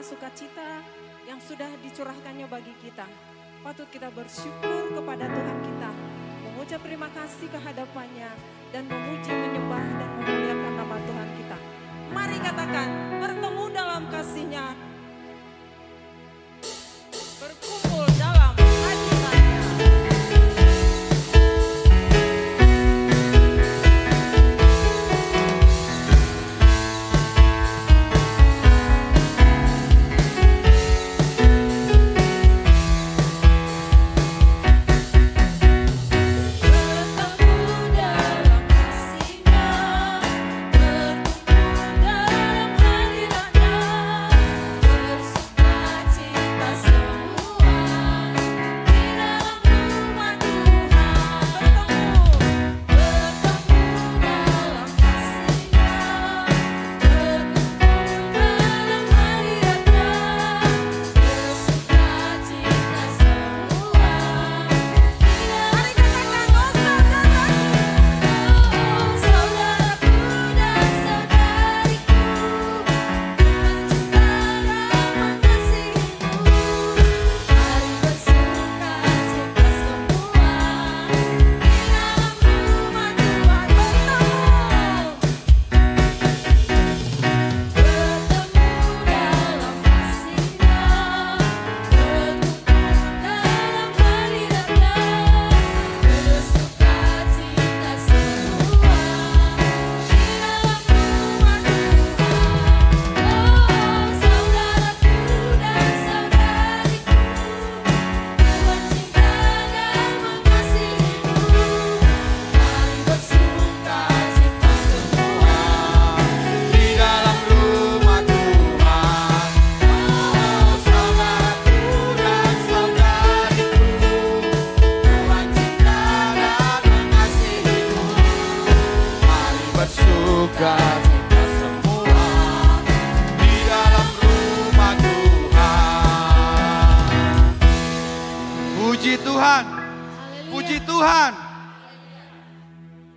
karena sukacita yang sudah dicurahkannya bagi kita. Patut kita bersyukur kepada Tuhan kita, mengucap terima kasih kehadapannya, dan memuji, menyembah, dan memuliakan nama Tuhan kita. Mari katakan, bertemu dalam kasih-Nya, berkumpul dalam hadirat-Nya.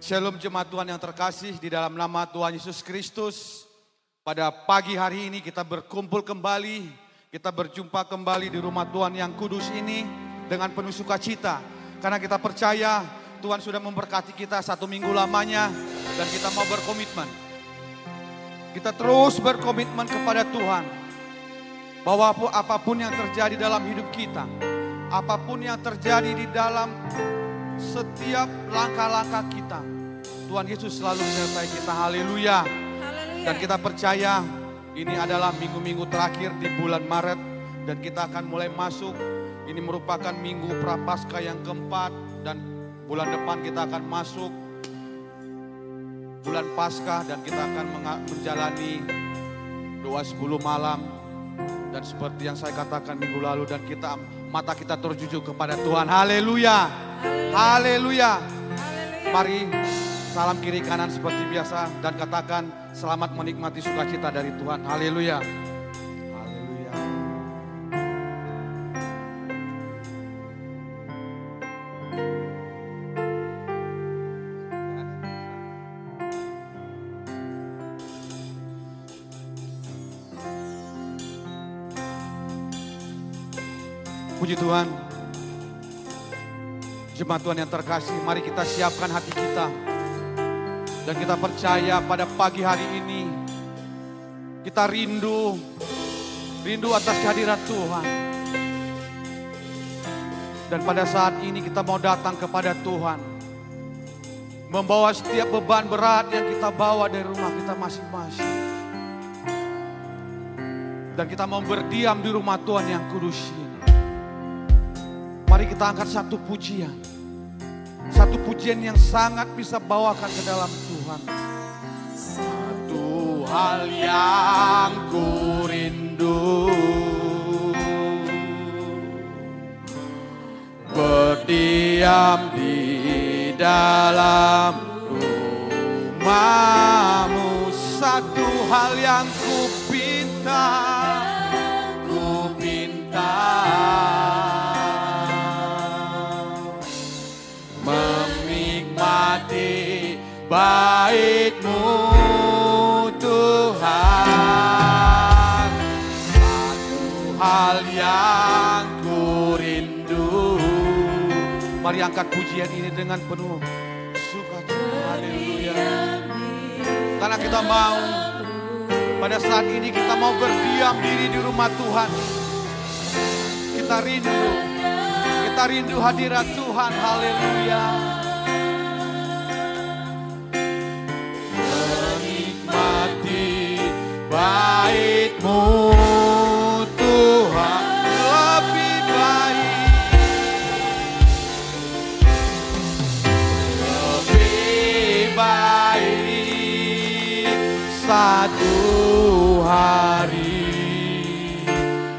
Shalom jemaat Tuhan yang terkasih, di dalam nama Tuhan Yesus Kristus. Pada pagi hari ini kita berkumpul kembali, kita berjumpa kembali di rumah Tuhan yang kudus ini dengan penuh sukacita. Karena kita percaya Tuhan sudah memberkati kita 1 minggu lamanya dan kita mau berkomitmen. Kita terus berkomitmen kepada Tuhan. Bahwa apapun yang terjadi dalam hidup kita, apapun yang terjadi di dalam setiap langkah-langkah kita, Tuhan Yesus selalu menyertai kita. Haleluya. Dan kita percaya ini adalah minggu-minggu terakhir di bulan Maret. Dan kita akan mulai masuk. Ini merupakan minggu Prapaskah yang keempat. Dan bulan depan kita akan masuk bulan Paskah. Dan kita akan menjalani doa 10 malam. Dan seperti yang saya katakan minggu lalu. Dan mata kita tertuju kepada Tuhan. Haleluya. Haleluya. Mari salam kiri kanan seperti biasa dan katakan selamat menikmati sukacita dari Tuhan. Haleluya. Haleluya. Puji Tuhan. Jemaat Tuhan yang terkasih, mari kita siapkan hati kita. Dan kita percaya pada pagi hari ini kita rindu atas kehadiran Tuhan. Dan pada saat ini kita mau datang kepada Tuhan, membawa setiap beban berat yang kita bawa dari rumah kita masing-masing. Dan kita mau berdiam di rumah Tuhan yang kudus ini. Mari kita angkat satu pujian. Satu pujian yang sangat bisa bawakan ke dalam Tuhan. Satu hal yang ku rindu, berdiam di dalam rumahmu. Satu hal yang ku pinta, menikmati baik-Mu Tuhan. hal yang ku rindu. Mari angkat pujian ini dengan penuh sukacita. Haleluya. Karena kita mau, pada saat ini kita mau berdiam diri di rumah Tuhan. Kita rindu hadirat Tuhan. Haleluya. Menikmati bait-Mu Tuhan, lebih baik satu hari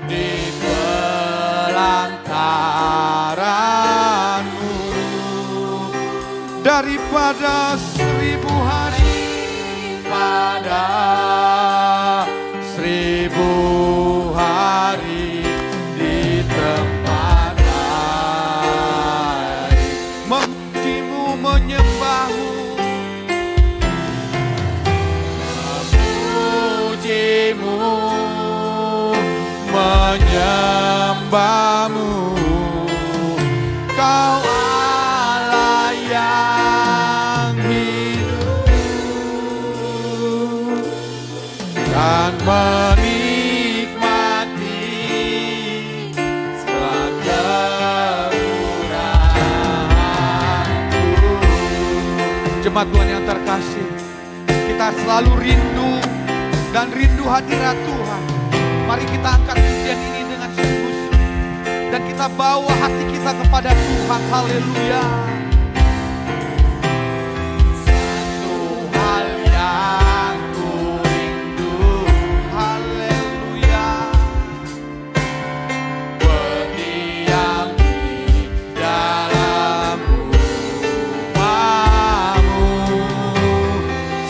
di pelantaran-Mu daripada 1000 hari, pada 1000 hari di tempat lain. Memuji-Mu, menyembah-Mu, memuji-Mu, menyembah-Mu. Kau Allah yang hidup dan menikmati segala kekuranganku. Jemaat Tuhan yang terkasih, kita selalu rindu dan rindu hadirat Tuhan. Mari kita angkat pujian ini dengan sungguh-sungguh dan kita bawa hati kita kepada Tuhan. Haleluya. Satu hal yang ku rindu, haleluya, berdiam di dalam rumah-Mu.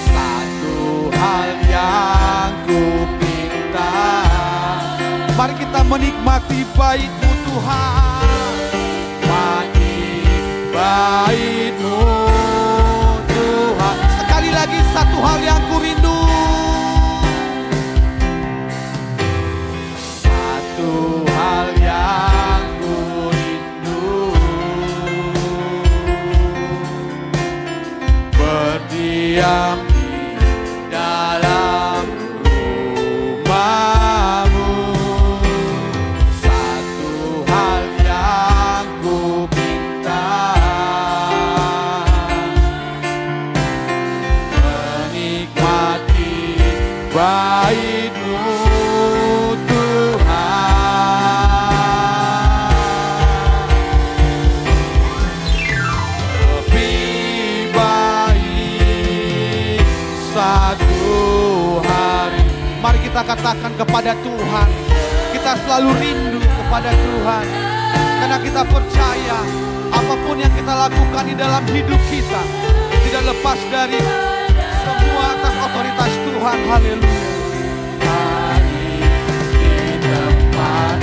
Satu hal yang ku pinta, mari kita menikmati bait-Mu Tuhan, bait-Mu Tuhan. Sekali lagi, satu hal yang ku rindu, satu hal yang ku rindu, berdiam di dalam rumah-Mu. Satu hal yang ku minta, menikmati bait-Mu Tuhan. Lebih baik satu hari. Mari kita katakan kepada Tuhan, kita selalu rindu kepada Tuhan. Karena kita percaya apapun yang kita lakukan di dalam hidup kita tidak lepas dari semua atas otoritas Tuhan. Haleluya. Hari di tempat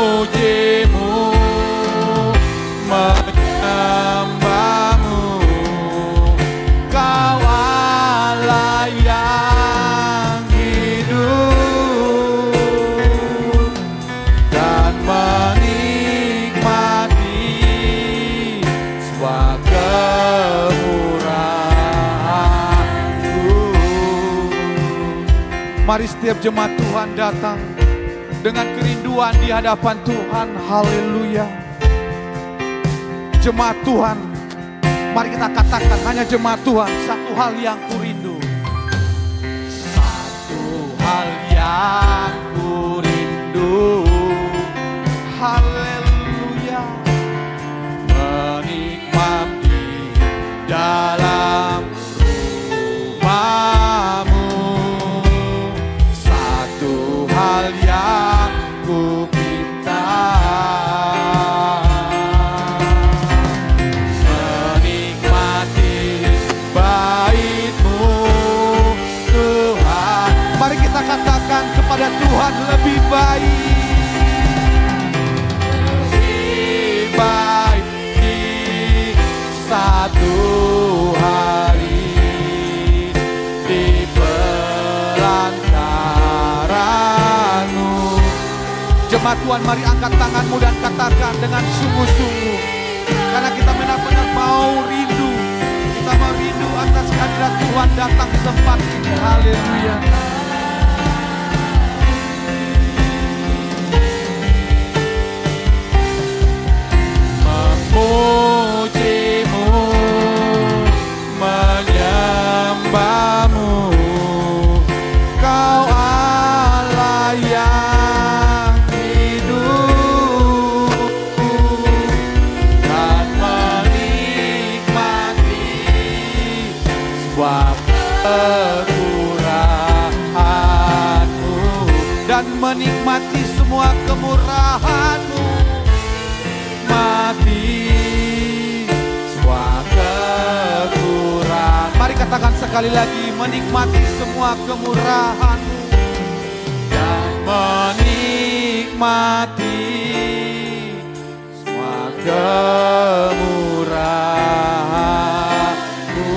memuji-Mu, menyembah-Mu. Kau Allah yang hidup dan menikmati semua kemurahan-Ku. Mari setiap jemaat Tuhan datang dengan kerinduan di hadapan Tuhan. Haleluya. Jemaat Tuhan, mari kita katakan, hanya jemaat Tuhan, satu hal yang ku rindu, satu hal yang ku rindu, haleluya, menikmati dalam rumah-Mu. Satu hal yang ku minta, menikmati bait-Mu Tuhan. Mari kita katakan kepada Tuhan, lebih baik satu hari di pelantaran-Mu. Jemaat Tuhan, mari angkat tanganmu dan katakan dengan sungguh-sungguh. Karena kita benar-benar mau rindu. Kita mau rindu atas kehadirat Tuhan datang di tempat ini. Haleluya. Memuji-Mu, menyembah-Mu, Kau Allah yang hidup, dan menikmati semua kekurahan-Mu, dan menikmati semua kemurahan-Mu. Mati semua kekurangan. Mari katakan sekali lagi, menikmati semua kemurahan-Mu, dan menikmati semua kemurahan-Mu.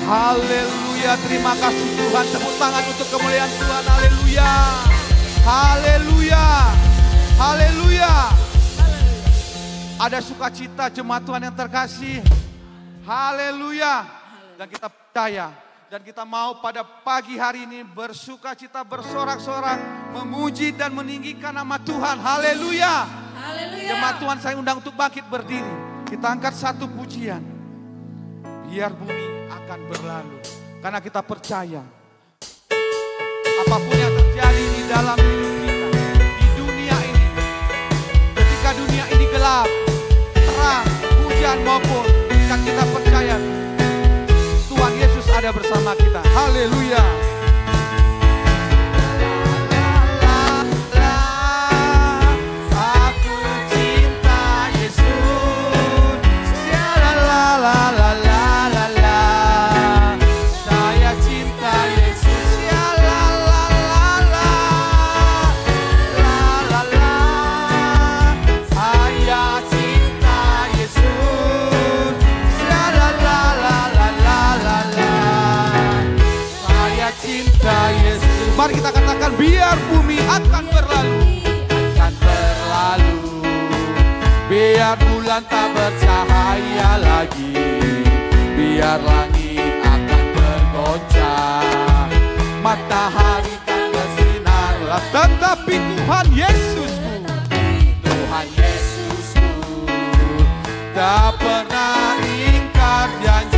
Haleluya, terima kasih Tuhan. Tepuk tangan untuk kemuliaan Tuhan. Haleluya, haleluya, haleluya. Ada sukacita jemaat Tuhan yang terkasih. Haleluya. Dan kita percaya. Dan kita mau pada pagi hari ini bersukacita, bersorak-sorak, memuji dan meninggikan nama Tuhan. Haleluya. Haleluya. Jemaat Tuhan, saya undang untuk bangkit berdiri. Kita angkat satu pujian. Biar bumi akan berlalu. Karena kita percaya. Apapun yang terjadi di dalam hidup kita. Di dunia ini. Ketika dunia ini gelap, terang, hujan maupun, kan kita percaya Tuhan Yesus ada bersama kita. Haleluya. Aku cinta Yesus. Saya cinta Yesus. Mari kita katakan, biar bumi akan berlalu, biar bulan tak bercahaya lagi, biar langit akan bergoncang, matahari tak bersinar, tetapi Tuhan Yesusku, Tuhan Yesusku, tak pernah ingkar janji.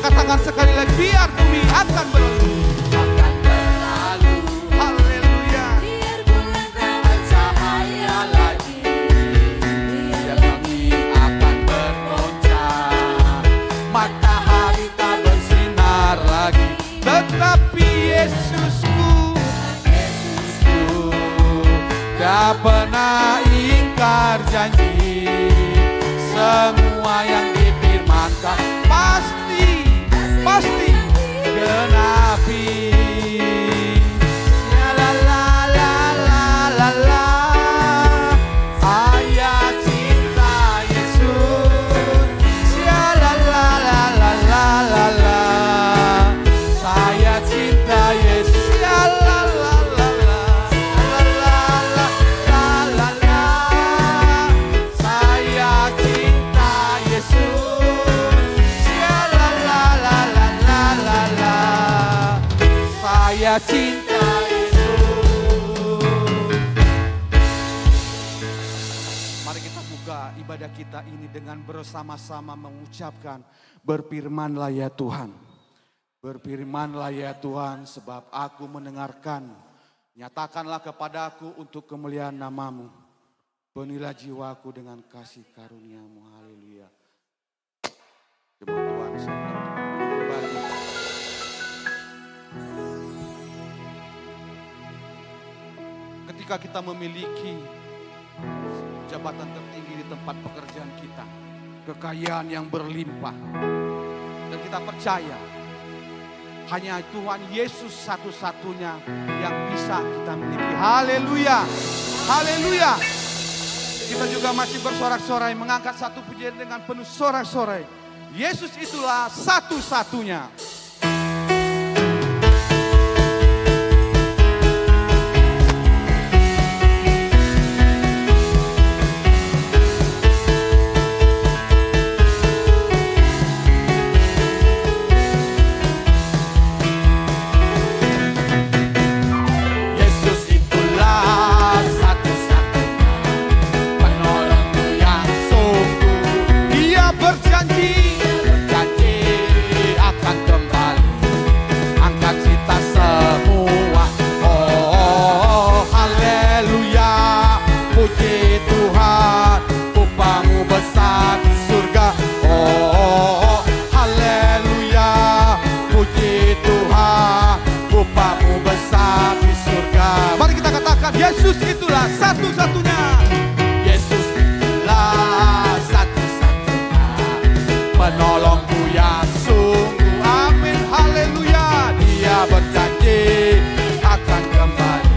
Katakan sekali lagi, biar bumi akan berlalu, haleluya. Biar bulan tak bercahaya lagi, biar langit akan bergoncang, matahari tak bersinar lagi, tetapi Yesusku, tak pernah ingkar janji. Semua yang difirmankan pasti genapi. La la la la la la. Saya cinta Yesus. La la la la la la la. Saya cinta Yesus. La la la la la. La la la la la. Saya cinta Yesus. Saya cinta Yesus. Mari kita buka ibadah kita ini dengan bersama-sama mengucapkan, berfirmanlah ya Tuhan. Berfirmanlah ya Tuhan, sebab aku mendengarkan. Nyatakanlah kepadaku untuk kemuliaan nama-Mu. Penuhilah jiwaku dengan kasih karunia-Mu. Haleluya. Jemaat Tuhan, kembali. ketika kita memiliki jabatan tertinggi di tempat pekerjaan kita, kekayaan yang berlimpah, dan kita percaya hanya Tuhan Yesus satu-satunya yang bisa kita miliki. Haleluya, haleluya. Kita juga masih bersorak-sorai, mengangkat satu pujian dengan penuh sorak-sorai. Yesus itulah satu-satunya. Yesus itulah satu-satunya. Yesus itulah satu-satunya penolongku yang sungguh. Amin, haleluya. Dia berjanji akan kembali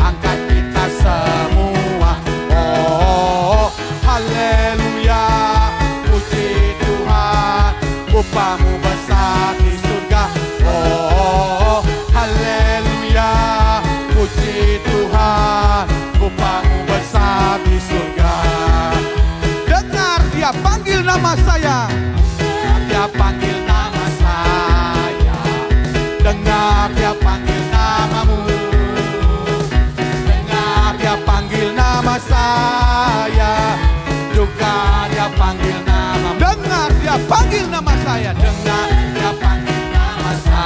angkat kita semua. Oh, haleluya. Puji Tuhan, upahmu besar di surga. Oh, haleluya. Puji Tuhan, upahmu besar di surga. Dengar dia panggil nama saya. Dia panggil nama saya. Dengar dia panggil namamu. Dengar dia panggil nama saya. Juga dia panggil nama. Dengar dia panggil nama saya. Dengar dia panggil nama saya.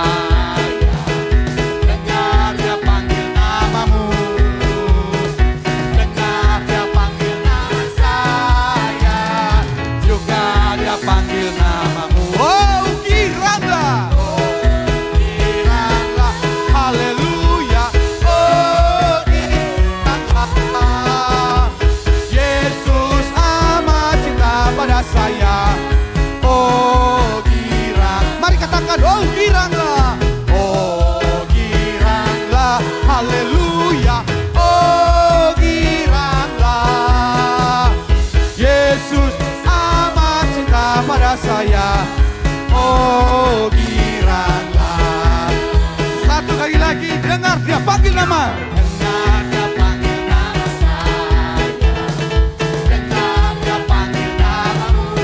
Panggil namamu, oh giranglah, haleluya, oh giranglah, Yesus amat cinta pada saya, oh girang, mari katakan, oh giranglah, haleluya, oh giranglah, Yesus pada saya, oh giranglah. Satu kali lagi, dengar dia panggil nama. Dengar dia panggil nama saya. Dengar dia panggil namamu.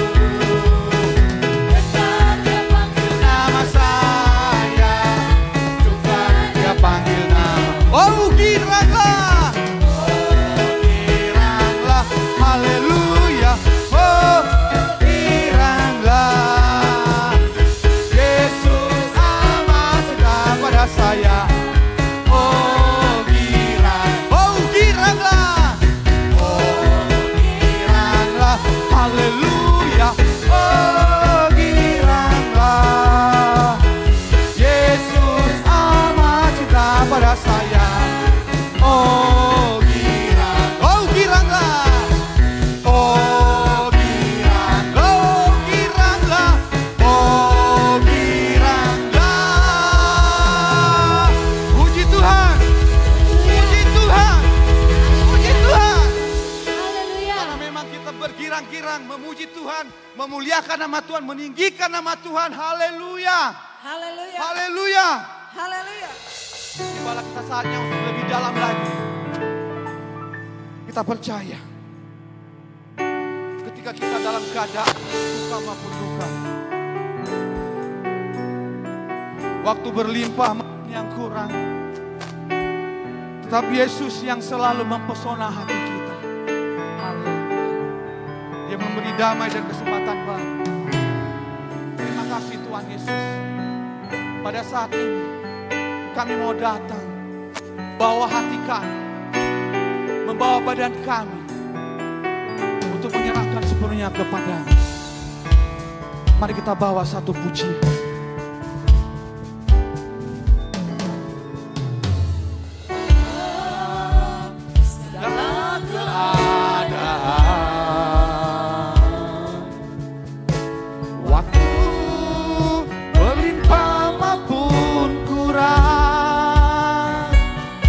Dengar dia panggil nama saya. Juga dia panggil nama. Oh giranglah. Oh giranglah. Haleluya. Oh saya, oh giranglah, haleluya, oh giranglah, Yesus amat cinta pada saya, oh giranglah, oh giranglah, oh giranglah, oh giranglah. Bergirang-girang memuji Tuhan, memuliakan nama Tuhan, meninggikan nama Tuhan. Haleluya. Haleluya. Haleluya. Haleluya. Tibalah kita saatnya untuk lebih dalam lagi. Kita percaya ketika kita dalam keadaan suka maupun duka, waktu berlimpah yang kurang, tetapi Yesus yang selalu mempesona hati kita. Dia memberi damai dan kesempatan baru. Terima kasih Tuhan Yesus. Pada saat ini kami mau datang, bawa hati kami, membawa badan kami untuk menyerahkan sepenuhnya kepada-Mu. Mari kita bawa satu pujian.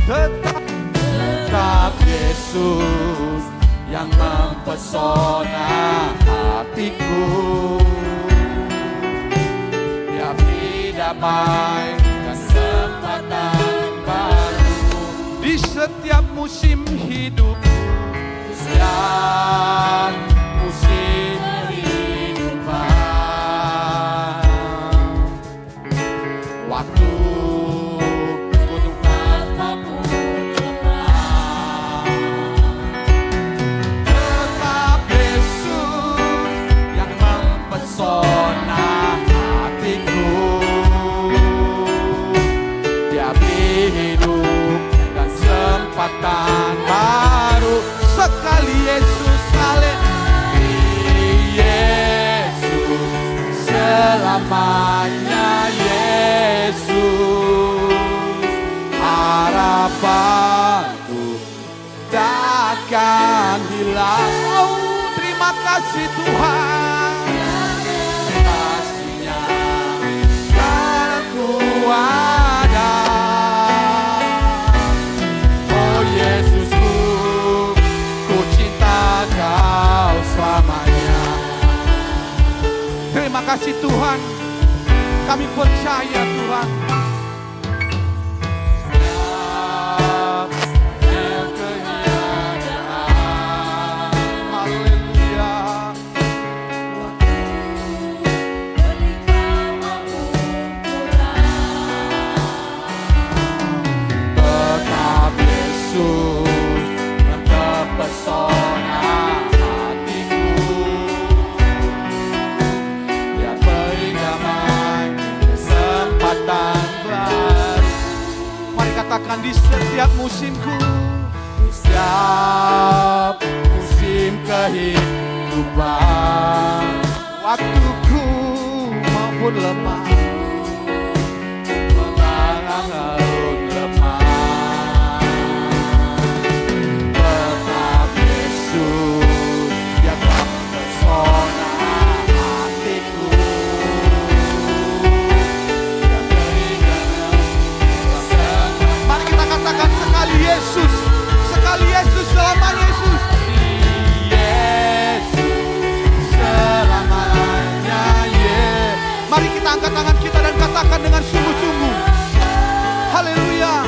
Tetap Yesus yang mempesona hatiku. Dia beri damai dan kesempatan baru di setiap musim hidup. Setiap musim kehidupan, waktu untuk apapun lemah, tetap Yesus yang mempesona hatiku. Dia beri hidup dan kesempatan baru. Sekali Yesus, Yesus, selamanya Yesus, harapanku takkan hilang. Oh, terima kasih Tuhan, kasih-Nya sekarang ku ada. Oh Yesusku, Kau selamanya. Terima kasih Tuhan, kami percaya Tuhan. Haleluya. Tetap Yesus yang terpesona hatiku. Dia beri damai kesempatan baru. Mari katakan di setiap musimku, di setiap musim kehidupan, waktuku maupun lemah, mengarang harun lemah, tetap Yesus yang mempesona hatiku. Mari kita katakan sekali Yesus, selama Yesus, Yesus selamanya Mari kita angkat tangan kita dan katakan dengan sungguh-sungguh, haleluya,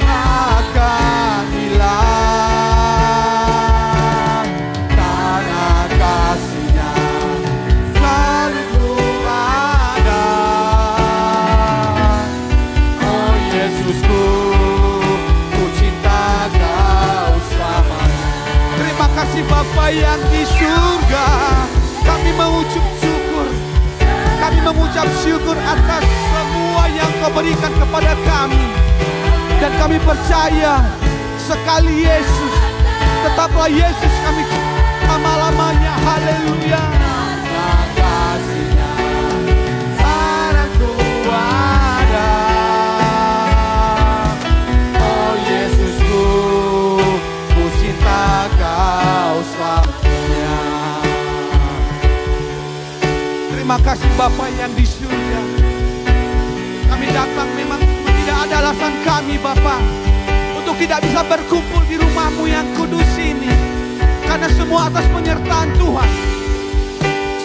akan hilang karena kasih-Nya selalu ada. Oh Yesusku, ku cinta Kau selamanya. Terima kasih Bapa yang di surga, kami mengucap syukur, kami mengucap syukur atas semua yang Kau berikan kepada kami. Dan kami percaya sekali Yesus, tetaplah Yesus kami lama-lamanya. Haleluya. Kasih-Nya sekarang ku ada. Oh Yesusku, ku cinta Kau selamanya. Terima kasih Bapa yang di surga. Kami datang memang tidak ada alasan kami Bapa untuk tidak bisa berkumpul di rumah-Mu yang kudus ini. Karena semua atas penyertaan Tuhan,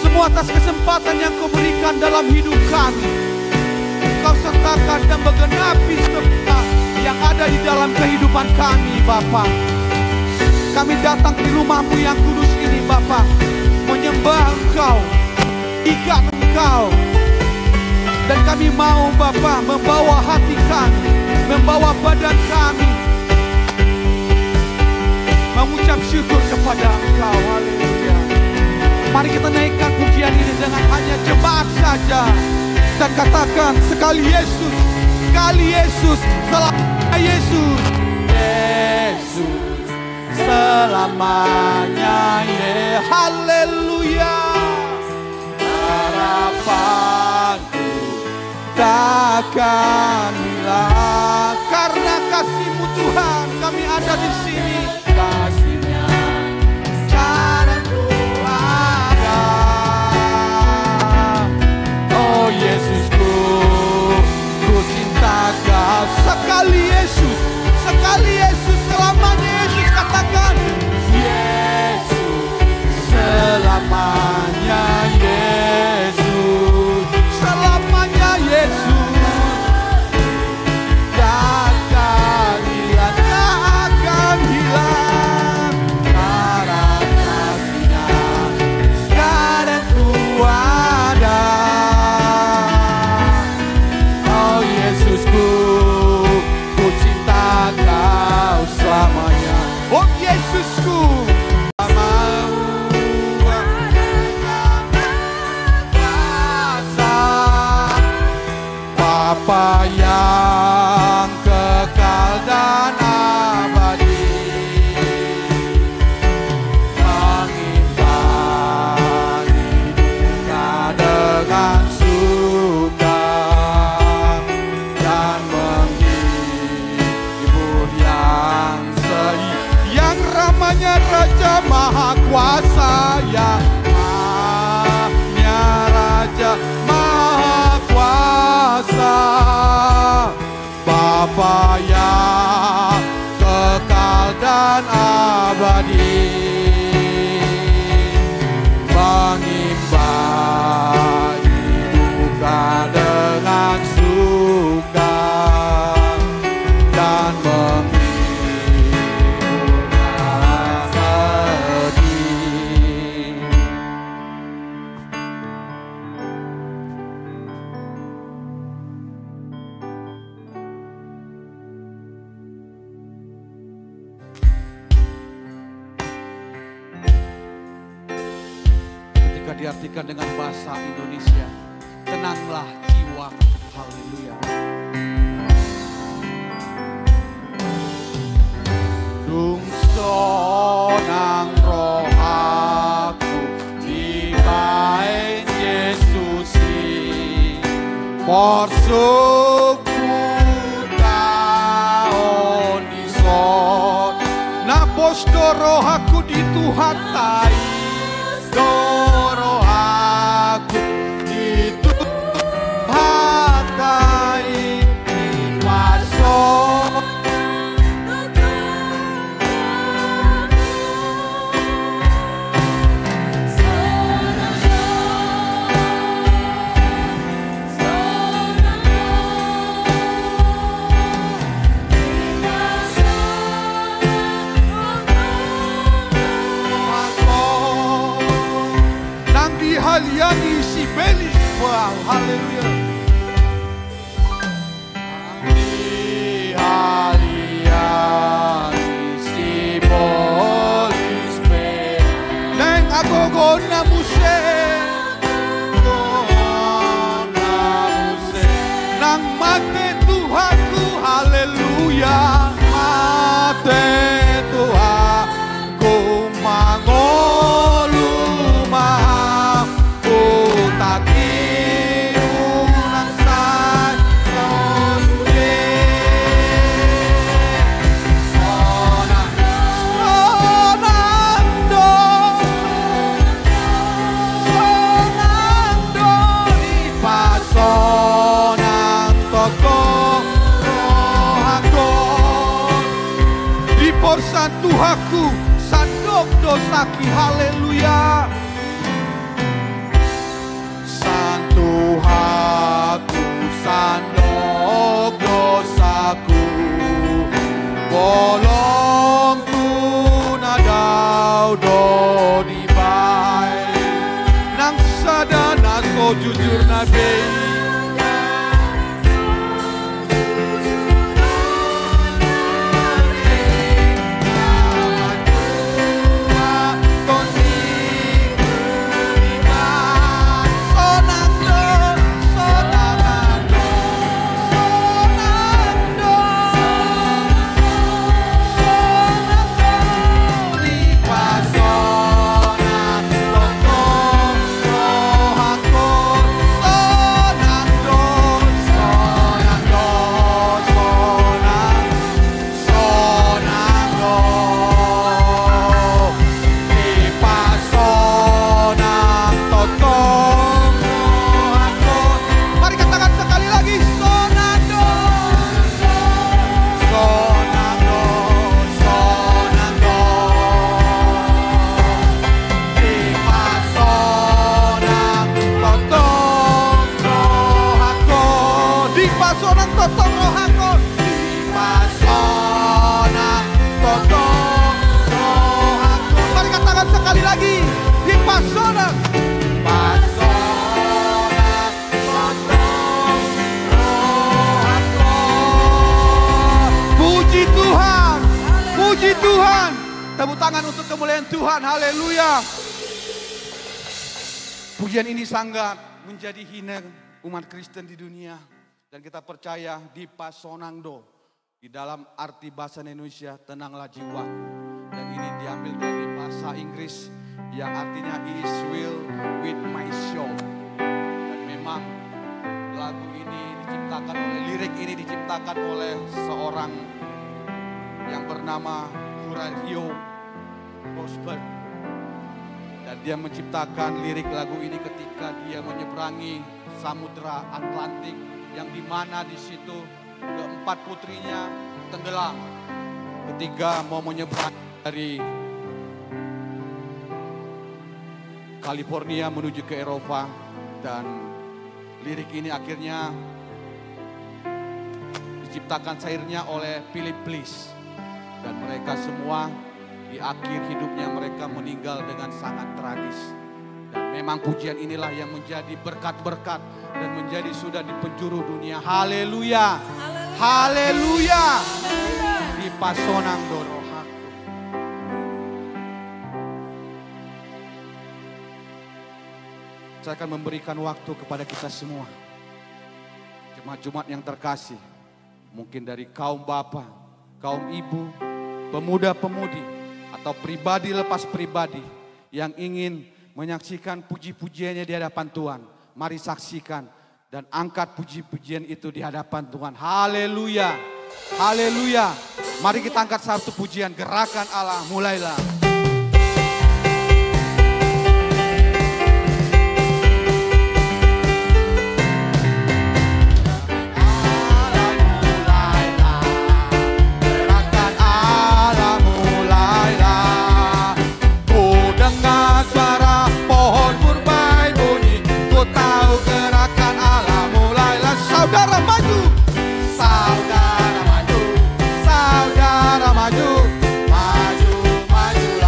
semua atas kesempatan yang Kau berikan dalam hidup kami. Kau sertakan dan menggenapi semua yang ada di dalam kehidupan kami Bapa. Kami datang di rumah-Mu yang kudus ini Bapa, menyembah Engkau, ikat Engkau. Dan kami mau Bapa membawa hati kami, membawa badan kami, mengucap syukur kepada Engkau. Haleluya. Mari kita naikkan pujian ini dengan hanya jemaat saja. Dan katakan sekali Yesus, selamanya Yesus, Yesus selamanya. Haleluya. Harapanku takkan hilang karena kasih-Mu Tuhan. Kami ada di sini, kasih-Nya sekarang ku ada. Oh Yesusku, ku cinta Kau sekali Yesus, sekali Yesusku. Mau kuasa Bapa yang kekal dan abadi, mengimbangi dunia dengan suka dan menghibur yang ramanya Raja Maha Kuasa, yang hanya Raja Maha Kuasa, Bapa yang kekal dan abadi, mengimbangi duka dengan suka dan menghibur sedih. Ketika diartikan dengan bahasa Indonesia, tenanglah jiwa. Haleluya. Dungsonang rohaku di bain Yesusi, porsuku taon ison, napos rohaku di Tuhatai, rohaku di Tuhatai, di pason. Haliani si belis, wow, haleluya. Di haliani si bolis be, neng agogo namuse, nang mate Tuhanku, haleluya, mate Tuhanku mangoluma. Tuhaku sandok dosaki, haleluya. Tuhaku sandok dosaku, bolong tunadau do di bai, nang sadana so jujur nabi. Tepuk tangan untuk kemuliaan Tuhan, haleluya. Pujian ini sangat menjadi hina umat Kristen di dunia. Dan kita percaya di Pasonangdo, di dalam arti bahasa Indonesia, tenanglah jiwa. Dan ini diambil dari bahasa Inggris yang artinya is will with my soul. Dan memang lagu ini diciptakan oleh, lirik ini diciptakan oleh seorang yang bernama Horatio Prosper. Dan dia menciptakan lirik lagu ini ketika dia menyeberangi Samudra Atlantik, yang dimana di situ keempat putrinya tenggelam ketika mau menyeberang dari California menuju ke Eropa. Dan lirik ini akhirnya diciptakan syairnya oleh Philip Bliss. Dan mereka semua di akhir hidupnya mereka meninggal dengan sangat tragis. Dan memang pujian inilah yang menjadi berkat-berkat dan menjadi sudah di penjuru dunia. Haleluya. Haleluya. Di Pasonangdo rohaku. Saya akan memberikan waktu kepada kita semua. Jemaat-jemaat yang terkasih. Mungkin dari kaum bapak, kaum ibu, pemuda-pemudi, atau pribadi lepas pribadi yang ingin menyaksikan puji-pujiannya di hadapan Tuhan. Mari saksikan dan angkat puji-pujian itu di hadapan Tuhan. Haleluya, haleluya. Mari kita angkat satu pujian, gerakan Allah, mulailah. Saudara maju, saudara maju, saudara maju, maju, maju.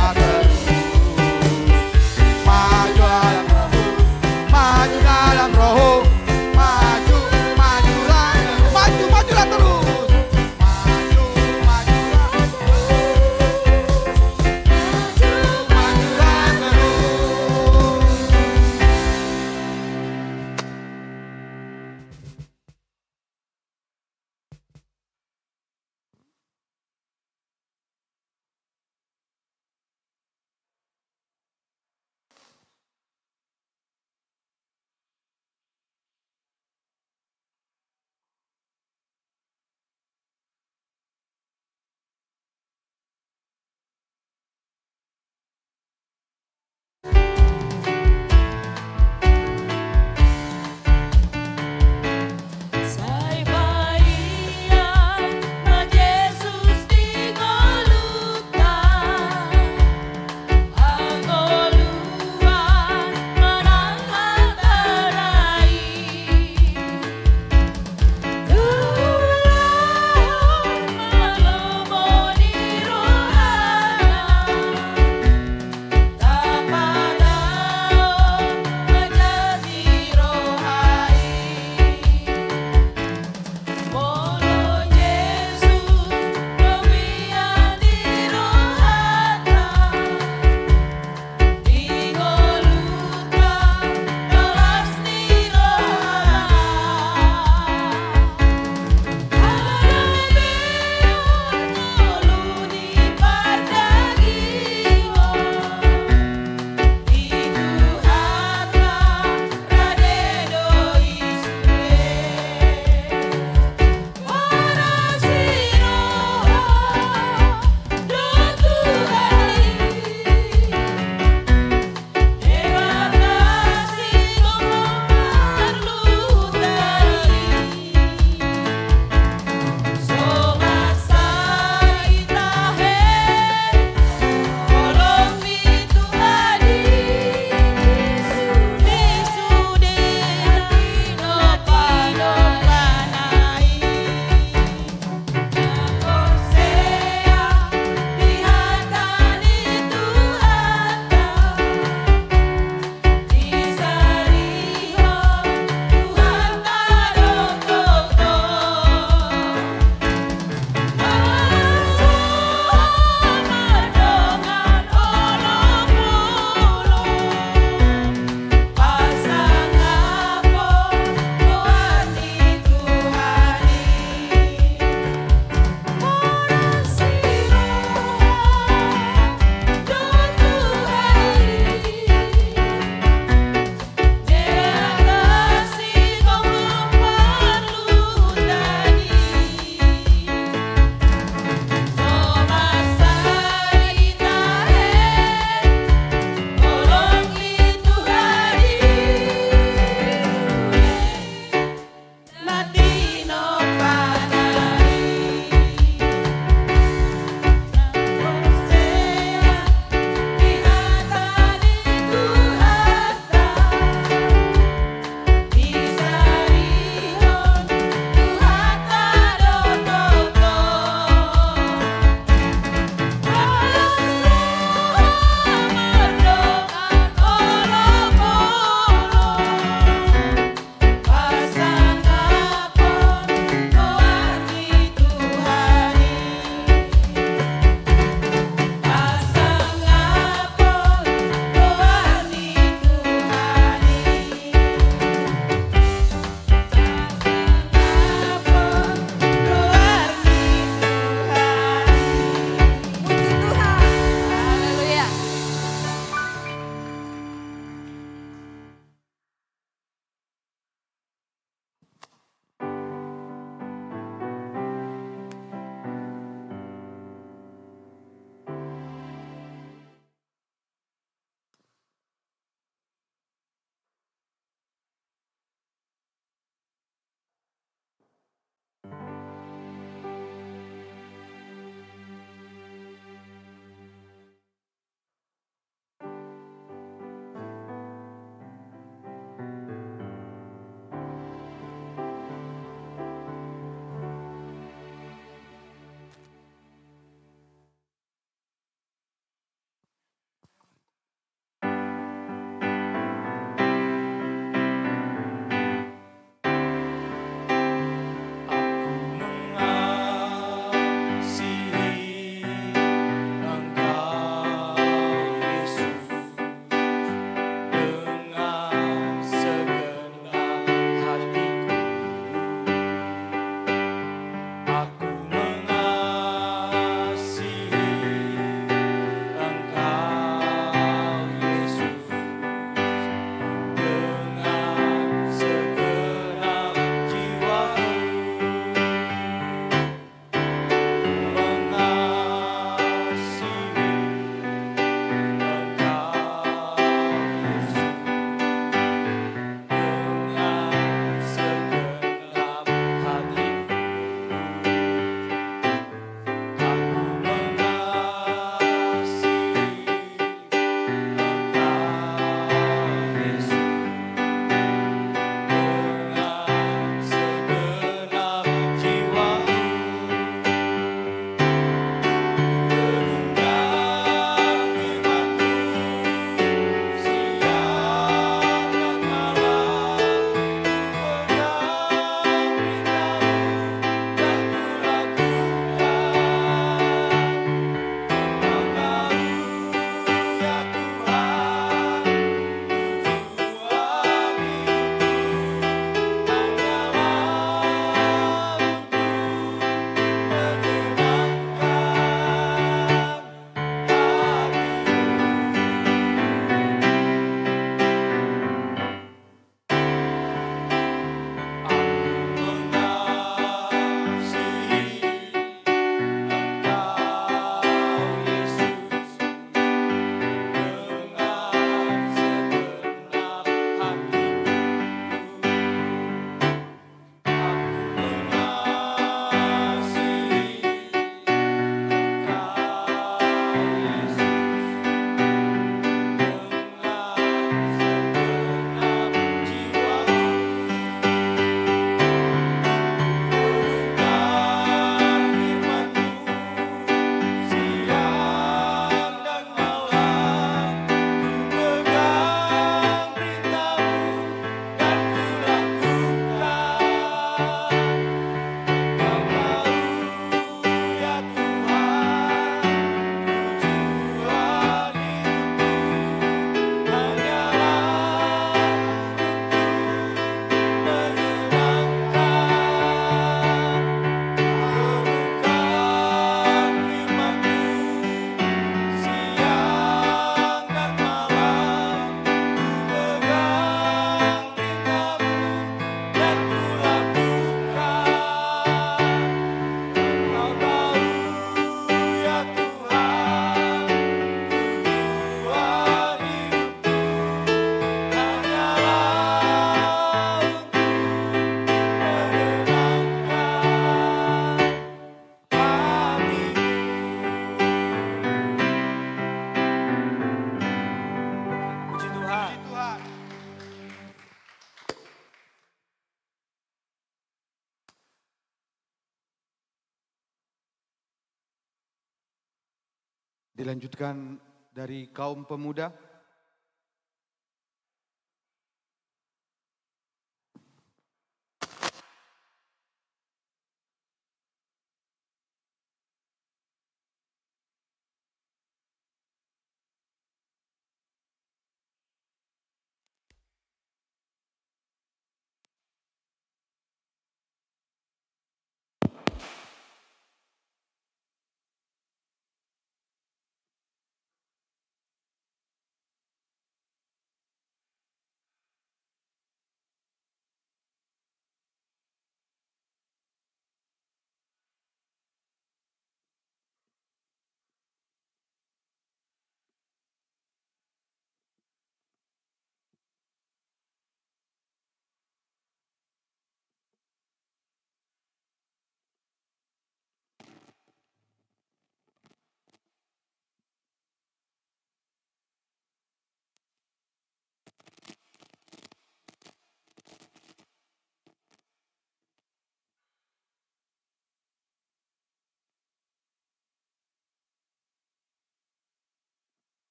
Dilanjutkan dari kaum pemuda.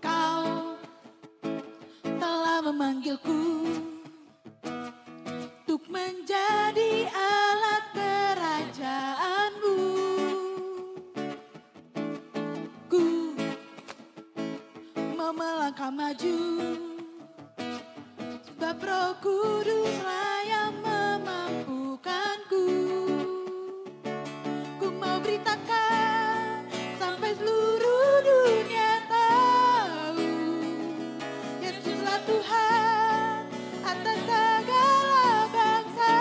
Kau telah memanggilku untuk menjadi alat kerajaanmu. Ku mau melangkah maju, sebab Roh Kuduslah yang memampukanku. Ku mau beritakan sampai seluruh dunia tahu, Yesuslah Tuhan atas segala bangsa.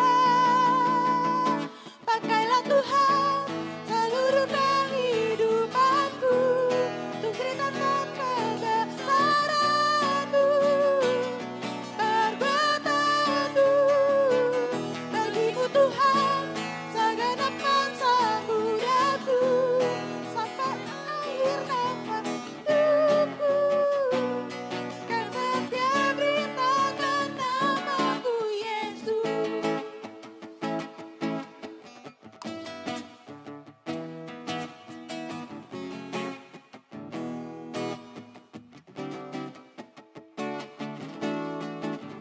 Pakailah Tuhan seluruh kehidupanku untuk ceritakan kebesaran-Mu, perbuatan-Mu. Bagi-Mu Tuhan segenap masa mudaku sampai akhir nafas hidupku. Kan setia beritakan nama-Mu Yesus.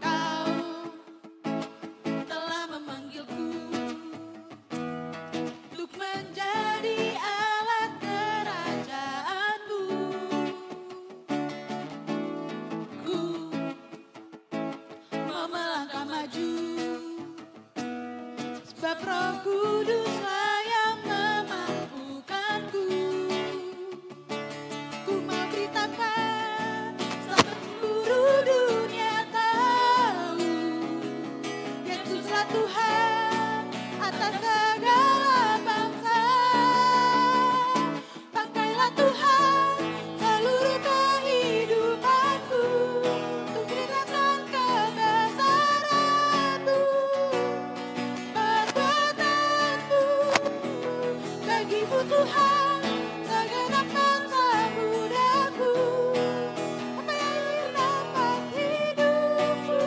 Kau telah memanggilku untuk menjadi alat kerajaanmu. Ku mau melangkah maju, sebab Roh Kuduslah yang memampukanku. Ku mau beritakan sampai seluruh dunia tahu, Yesuslah Tuhan atas segala bangsa. Pakailah Tuhan seluruh kehidupanku untuk ceritakan kebesaran-Mu, perbuatan-Mu. Bagi-Mu Tuhan segenap masa mudaku sampai akhir nafas hidupku.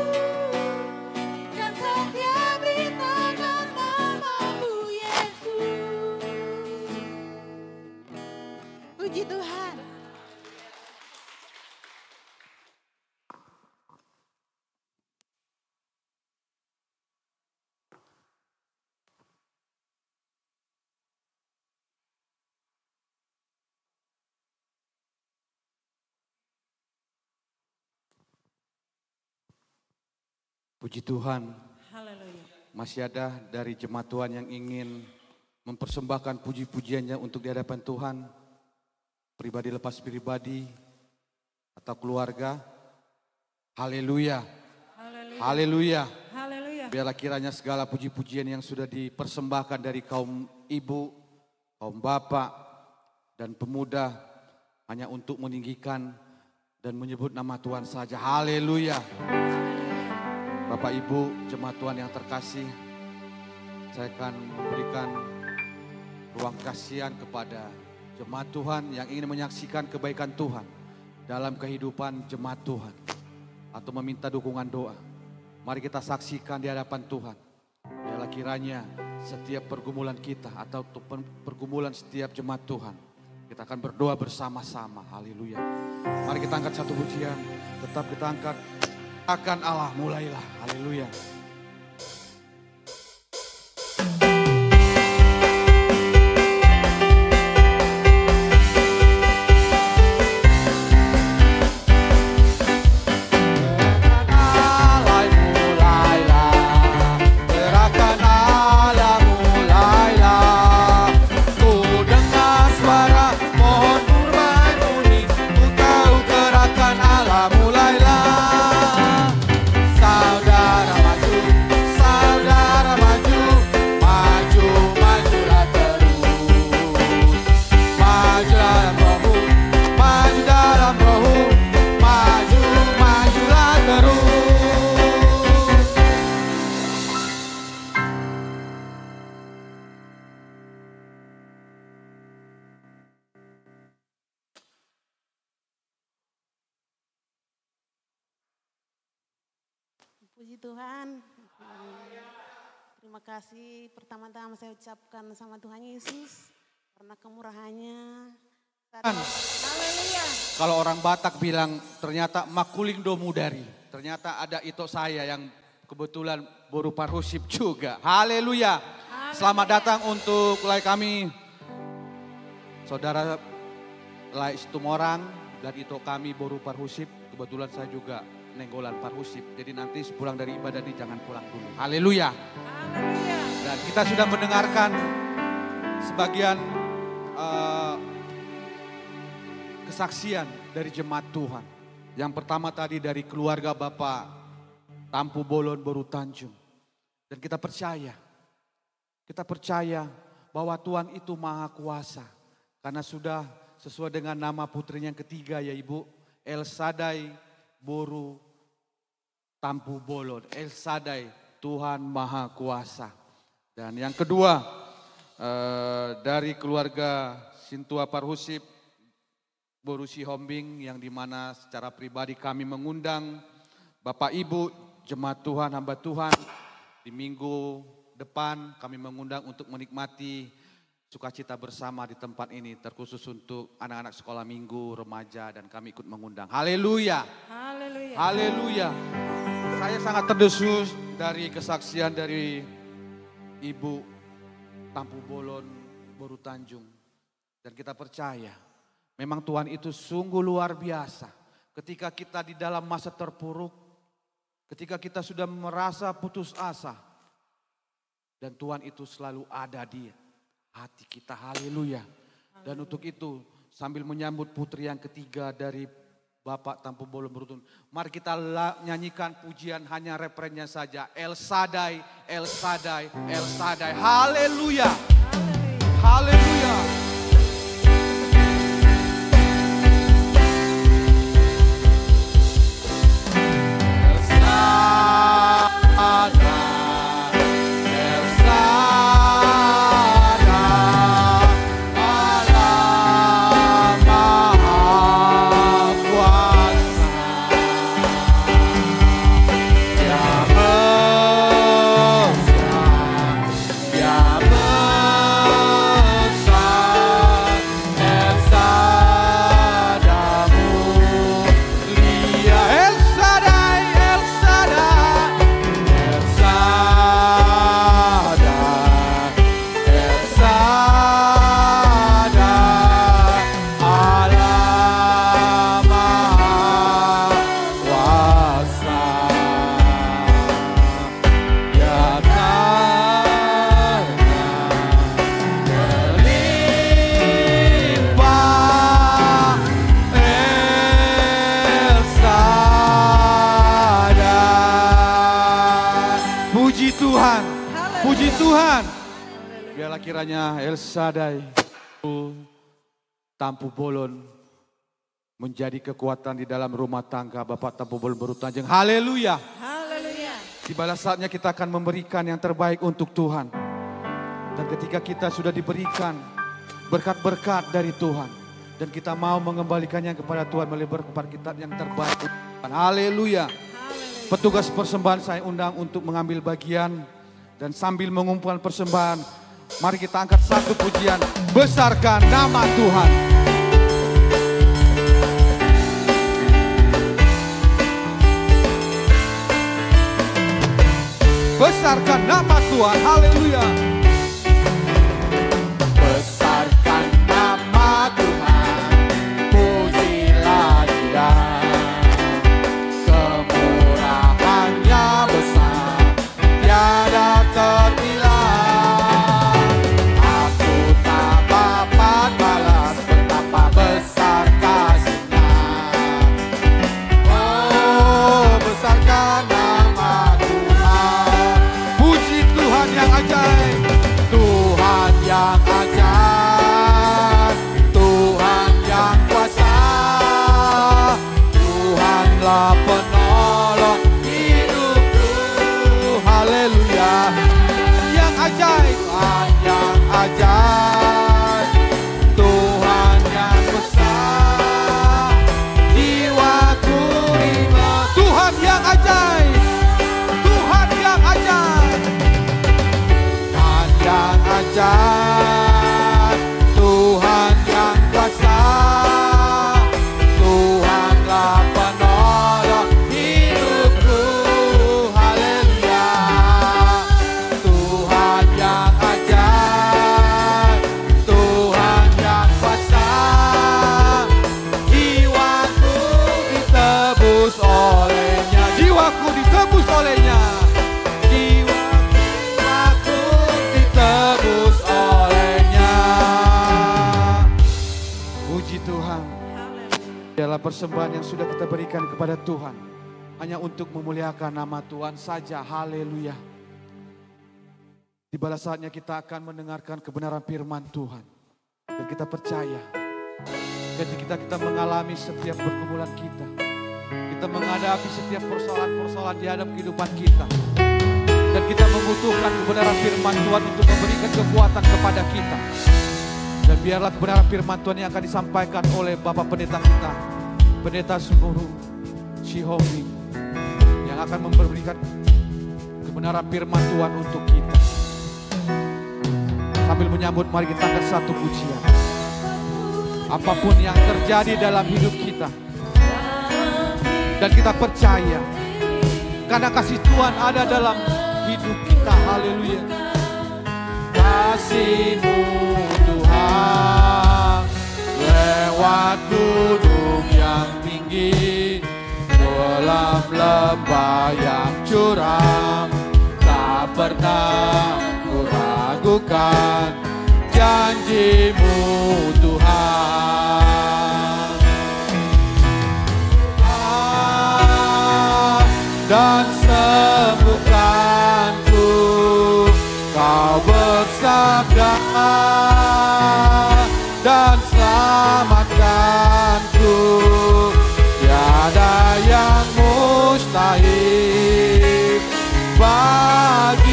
Dan setia beritakan nama-Mu Yesus. Puji Tuhan. Puji Tuhan, Haleluya. masih ada dari jemaat Tuhan yang ingin mempersembahkan puji-pujiannya untuk di hadapan Tuhan. pribadi lepas pribadi, atau keluarga. Haleluya. Haleluya. Haleluya. Biarlah kiranya segala puji-pujian yang sudah dipersembahkan dari kaum ibu, kaum bapak, dan pemuda hanya untuk meninggikan dan menyebut nama Tuhan saja. Haleluya. Bapak Ibu, jemaat Tuhan yang terkasih, saya akan memberikan ruang kasihan kepada jemaat Tuhan yang ingin menyaksikan kebaikan Tuhan dalam kehidupan jemaat Tuhan atau meminta dukungan doa. Mari kita saksikan di hadapan Tuhan. Biarlah kiranya setiap pergumulan kita atau pergumulan setiap jemaat Tuhan, kita akan berdoa bersama-sama. Haleluya. Mari kita angkat satu pujian, tetap kita angkat akan Allah mulailah. Haleluya. Puji Tuhan. Terima kasih pertama-tama saya ucapkan sama Tuhan Yesus karena kemurahannya. Haleluya. Kalau orang Batak bilang ternyata makuling do mudari. Ternyata ada itu saya yang kebetulan baru parhusip juga. Haleluya. Selamat datang untuk Lai kami. Saudara Lai Situmorang dan itu kami baru parhusip. Kebetulan saya juga nenggolan parhusip. Jadi nanti sepulang dari ibadah ini jangan pulang dulu. Haleluya. Haleluya. Dan kita sudah mendengarkan sebagian kesaksian dari jemaat Tuhan. Yang pertama tadi dari keluarga Bapak Tampu Bolon Boru Tanjung. Dan kita percaya bahwa Tuhan itu maha kuasa. Karena sudah sesuai dengan nama putrinya yang ketiga ya Ibu, El Sadai Boru Tampu Bolon. El Sadai, Tuhan maha kuasa. Dan yang kedua dari keluarga Sintua Parhusip Boru Sihombing yang dimana secara pribadi kami mengundang Bapak Ibu jemaat Tuhan, hamba Tuhan di minggu depan kami mengundang untuk menikmati sukacita bersama di tempat ini terkhusus untuk anak-anak sekolah minggu, remaja dan kami ikut mengundang. Haleluya. Haleluya. Haleluya. Saya sangat terdesus dari kesaksian dari Ibu Tampu Bolon Boru Tanjung. Dan kita percaya memang Tuhan itu sungguh luar biasa. Ketika kita di dalam masa terpuruk, ketika kita sudah merasa putus asa, dan Tuhan itu selalu ada di hati kita. Haleluya. Dan untuk itu sambil menyambut putri yang ketiga dari Bapak Tampu Bolon Boru Tanjung, mari kita nyanyikan pujian hanya refrennya saja. El Sadai, El Sadai, El Sadai. Haleluya. Haleluya. Besar Puji Tuhan. Biarlah kiranya El Shaddai, Tampu Bolon, menjadi kekuatan di dalam rumah tangga Bapak Tampu Bolon Berutanjeng. Haleluya. Haleluya. Tibalah saatnya kita akan memberikan yang terbaik untuk Tuhan. Dan ketika kita sudah diberikan berkat-berkat dari Tuhan, dan kita mau mengembalikannya kepada Tuhan melalui berkat kita yang terbaik. Haleluya. Petugas persembahan saya undang untuk mengambil bagian. Dan sambil mengumpulkan persembahan, mari kita angkat satu pujian. Besarkan nama Tuhan. Besarkan nama Tuhan. Haleluya. Besarkan nama Tuhan. Pujilah Dia. Kemurahannya besar, tiada tertila. Aku tak dapat balas betapa besar kasih-Nya. Oh, besarkan nama Tuhan. Puji Tuhan yang ajaib, Tuhan yang ajaib, Tuhan yang kuasa, Tuhanlah penolong hidupku. Haleluya. Yang ajaib, Tuhan yang ajaib, Tuhan yang besar, jiwaku riba. Tuhan yang ajaib, Tuhan yang ajaib, Tuhan yang ajaib, Tuhan yang kuasa, Tuhanlah penolong hidupku. Haleluya. Tuhan yang ajaib, Tuhan yang kuasa, jiwaku ditebus olehnya, jiwaku ditebus olehnya, jiwaku ditebus olehnya. Puji Tuhan. Biarlah persembahan yang sudah kita berikan kepada Tuhan hanya untuk memuliakan nama Tuhan saja. Haleluya. Tibalah saatnya kita akan mendengarkan kebenaran firman Tuhan. Dan kita percaya ketika kita mengalami setiap pergumulan kita, kita menghadapi setiap persoalan-persoalan di hadap kehidupan kita, dan kita membutuhkan kebenaran firman Tuhan untuk memberikan kekuatan kepada kita. Dan biarlah kebenaran firman Tuhan yang akan disampaikan oleh Bapak Pendeta kita, Pendeta Sumuru Shihomi, yang akan memberikan kebenaran firman Tuhan untuk kita. Sambil menyambut, mari kita angkat satu pujian. Apapun yang terjadi dalam hidup kita, dan kita percaya karena kasih Tuhan ada dalam hidup kita. Haleluya. Kasih-Mu Tuhan lewat gunung yang tinggi, dalam lembah yang curam, tak pernah ku ragukan janji-Mu Tuhan. Dan sembuhkanku, Kau bersabda, dan selamatkanku, tiada yang mustahil bagi-Mu.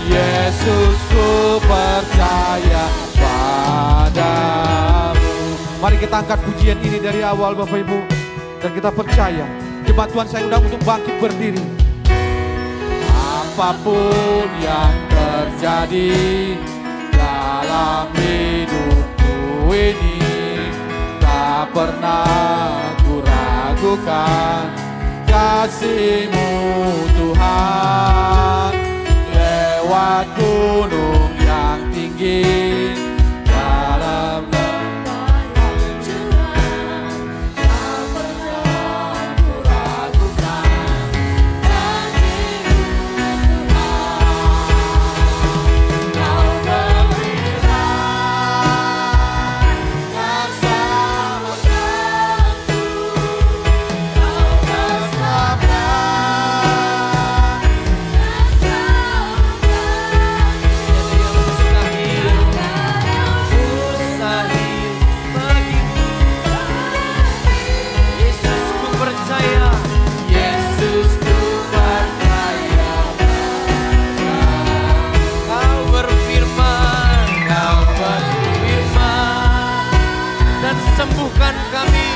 Yesus, ku percaya padamu. Mari kita angkat pujian ini dari awal Bapak Ibu, dan kita percaya jemaat Tuhan saya undang untuk bangkit berdiri. Apapun yang terjadi dalam hidupku ini, tak pernah ku ragukan kasih-Mu Tuhan. Lewat gunung yang tinggi, dalam lembah yang curam, tak pernah ku ragukan janji-Mu Tuhan. Kau berikan dan selamatkanku, Kau bersabda sembuhkan kami.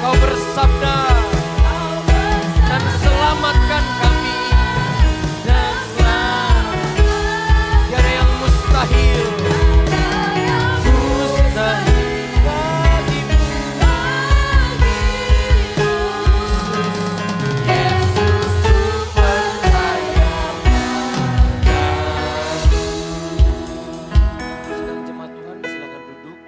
Kau bersabda dan selamatkan kami. Dan tiada yang mustahil. Mustahil bagimu. Yesus ku percaya padamu. Sedang jemaat Tuhan, silakan duduk.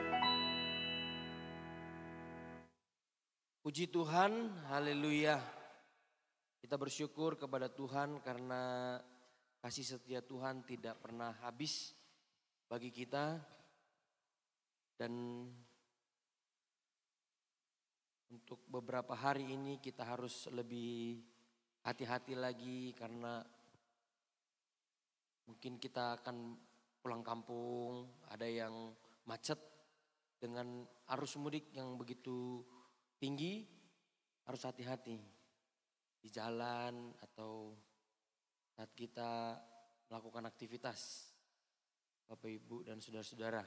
Puji Tuhan, haleluya. Kita bersyukur kepada Tuhan karena kasih setia Tuhan tidak pernah habis bagi kita. Dan untuk beberapa hari ini kita harus lebih hati-hati lagi karena mungkin kita akan pulang kampung, ada yang macet dengan arus mudik yang begitu tinggi, harus hati-hati di jalan atau saat kita melakukan aktivitas, Bapak Ibu dan saudara-saudara.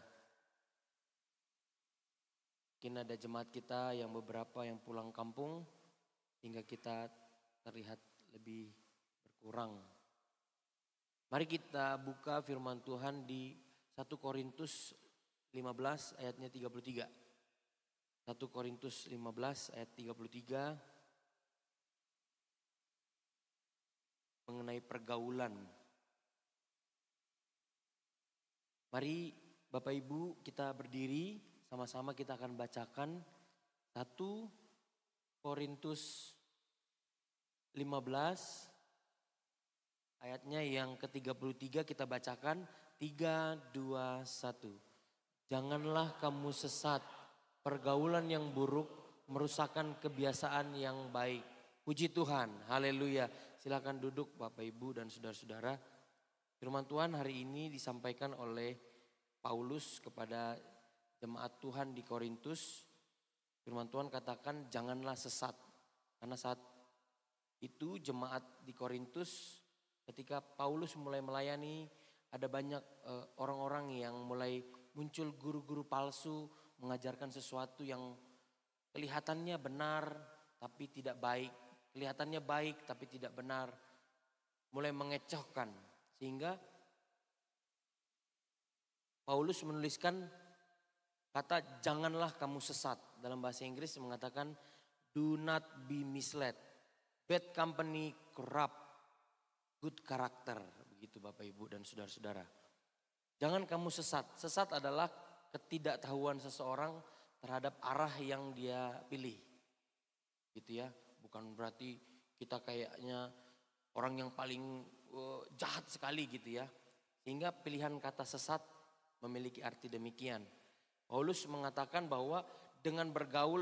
Mungkin ada jemaat kita yang beberapa yang pulang kampung hingga kita terlihat lebih berkurang. Mari kita buka firman Tuhan di 1 Korintus 15 ayatnya 33. 1 Korintus 15 ayat 33 mengenai pergaulan. Mari Bapak Ibu kita berdiri, sama-sama kita akan bacakan 1 Korintus 15 ayatnya yang ke-33 kita bacakan 3, 2, 1. Janganlah kamu sesat, pergaulan yang buruk merusakkan kebiasaan yang baik. Puji Tuhan, haleluya. Silakan duduk Bapak Ibu dan saudara-saudara. Firman Tuhan hari ini disampaikan oleh Paulus kepada jemaat Tuhan di Korintus. Firman Tuhan katakan janganlah sesat. Karena saat itu jemaat di Korintus ketika Paulus mulai melayani ada banyak orang-orang yang mulai muncul guru-guru palsu mengajarkan sesuatu yang kelihatannya benar tapi tidak baik. Kelihatannya baik tapi tidak benar. Mulai mengecohkan. Sehingga Paulus menuliskan kata janganlah kamu sesat. Dalam bahasa Inggris mengatakan do not be misled. Bad company corrupt good character. Begitu Bapak Ibu dan saudara-saudara. Jangan kamu sesat. Sesat adalah ketidaktahuan seseorang terhadap arah yang dia pilih. Gitu ya. Bukan berarti kita kayaknya orang yang paling jahat sekali gitu ya. Sehingga pilihan kata sesat memiliki arti demikian. Paulus mengatakan bahwa dengan bergaul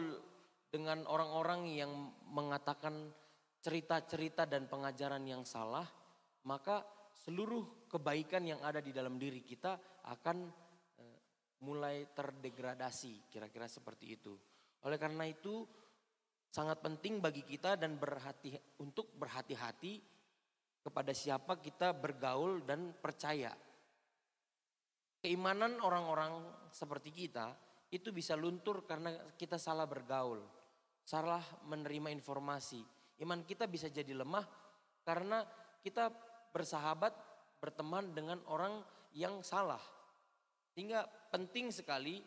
dengan orang-orang yang mengatakan cerita-cerita dan pengajaran yang salah, maka seluruh kebaikan yang ada di dalam diri kita akan mulai terdegradasi, kira-kira seperti itu. Oleh karena itu sangat penting bagi kita dan untuk berhati-hati kepada siapa kita bergaul dan percaya. Keimanan orang-orang seperti kita itu bisa luntur karena kita salah bergaul, salah menerima informasi. Iman kita bisa jadi lemah karena kita bersahabat, berteman dengan orang yang salah. Sehingga penting sekali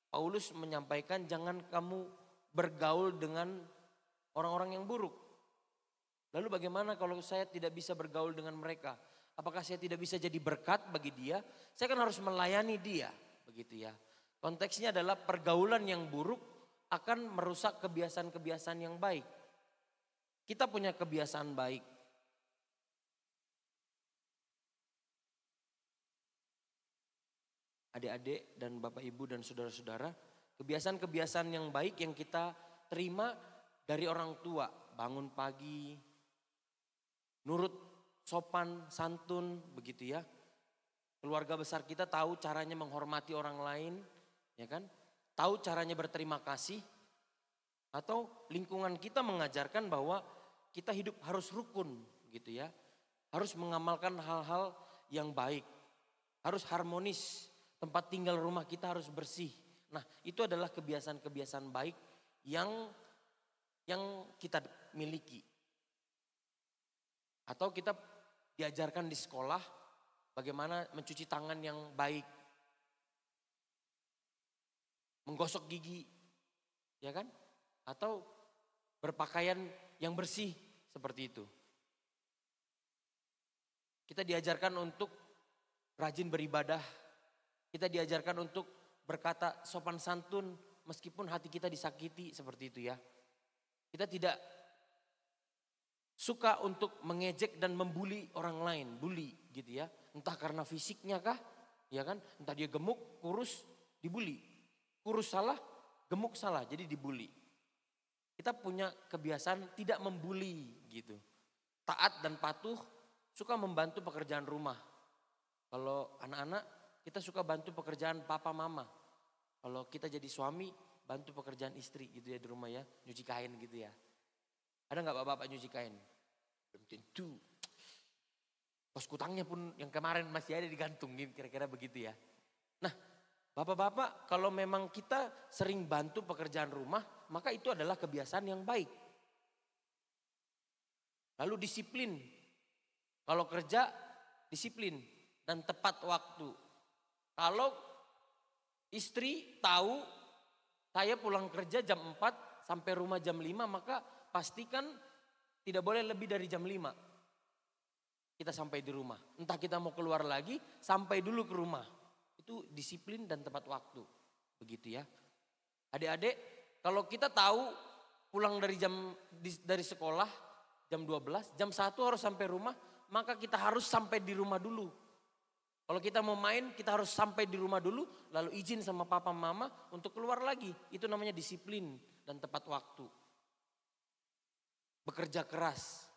Paulus menyampaikan jangan kamu bergaul dengan orang-orang yang buruk. Lalu bagaimana kalau saya tidak bisa bergaul dengan mereka? Apakah saya tidak bisa jadi berkat bagi dia? Saya kan harus melayani dia, begitu ya. Konteksnya adalah pergaulan yang buruk akan merusak kebiasaan-kebiasaan yang baik. Kita punya kebiasaan baik. Adik-adik dan Bapak Ibu dan saudara-saudara, kebiasaan-kebiasaan yang baik yang kita terima dari orang tua. Bangun pagi, nurut, sopan, santun, begitu ya. Keluarga besar kita tahu caranya menghormati orang lain, ya kan? Tahu caranya berterima kasih. Atau lingkungan kita mengajarkan bahwa kita hidup harus rukun, gitu ya. Harus mengamalkan hal-hal yang baik. Harus harmonis, tempat tinggal rumah kita harus bersih. Nah, itu adalah kebiasaan-kebiasaan baik yang kita miliki. Atau kita diajarkan di sekolah bagaimana mencuci tangan yang baik. Menggosok gigi, ya kan? Atau berpakaian yang bersih seperti itu. Kita diajarkan untuk rajin beribadah. Kita diajarkan untuk berkata sopan santun meskipun hati kita disakiti seperti itu ya. Kita tidak suka untuk mengejek dan membuli orang lain, bully gitu ya. Entah karena fisiknya kah, ya kan? Entah dia gemuk, kurus, dibully. Kurus salah, gemuk salah, jadi dibully. Kita punya kebiasaan tidak membuli gitu. Taat dan patuh, suka membantu pekerjaan rumah. Kalau anak-anak, kita suka bantu pekerjaan papa mama. Kalau kita jadi suami, bantu pekerjaan istri gitu ya di rumah ya. Nyuci kain gitu ya. Ada gak bapak-bapak nyuci kain? Belum tentu. Pos kutangnya pun yang kemarin masih ada digantungin, kira-kira begitu ya. Nah, bapak-bapak, kalau memang kita sering bantu pekerjaan rumah, maka itu adalah kebiasaan yang baik. Lalu disiplin. Kalau kerja, disiplin dan tepat waktu. Kalau istri tahu saya pulang kerja jam 4 sampai rumah jam 5, maka pastikan tidak boleh lebih dari jam 5. Kita sampai di rumah. Entah kita mau keluar lagi, sampai dulu ke rumah. Itu disiplin dan tepat waktu. Begitu ya. Adik-adik, kalau kita tahu pulang dari sekolah jam 12, jam 1 harus sampai rumah, maka kita harus sampai di rumah dulu. Kalau kita mau main, kita harus sampai di rumah dulu, lalu izin sama papa mama untuk keluar lagi. Itu namanya disiplin dan tepat waktu. Bekerja keras.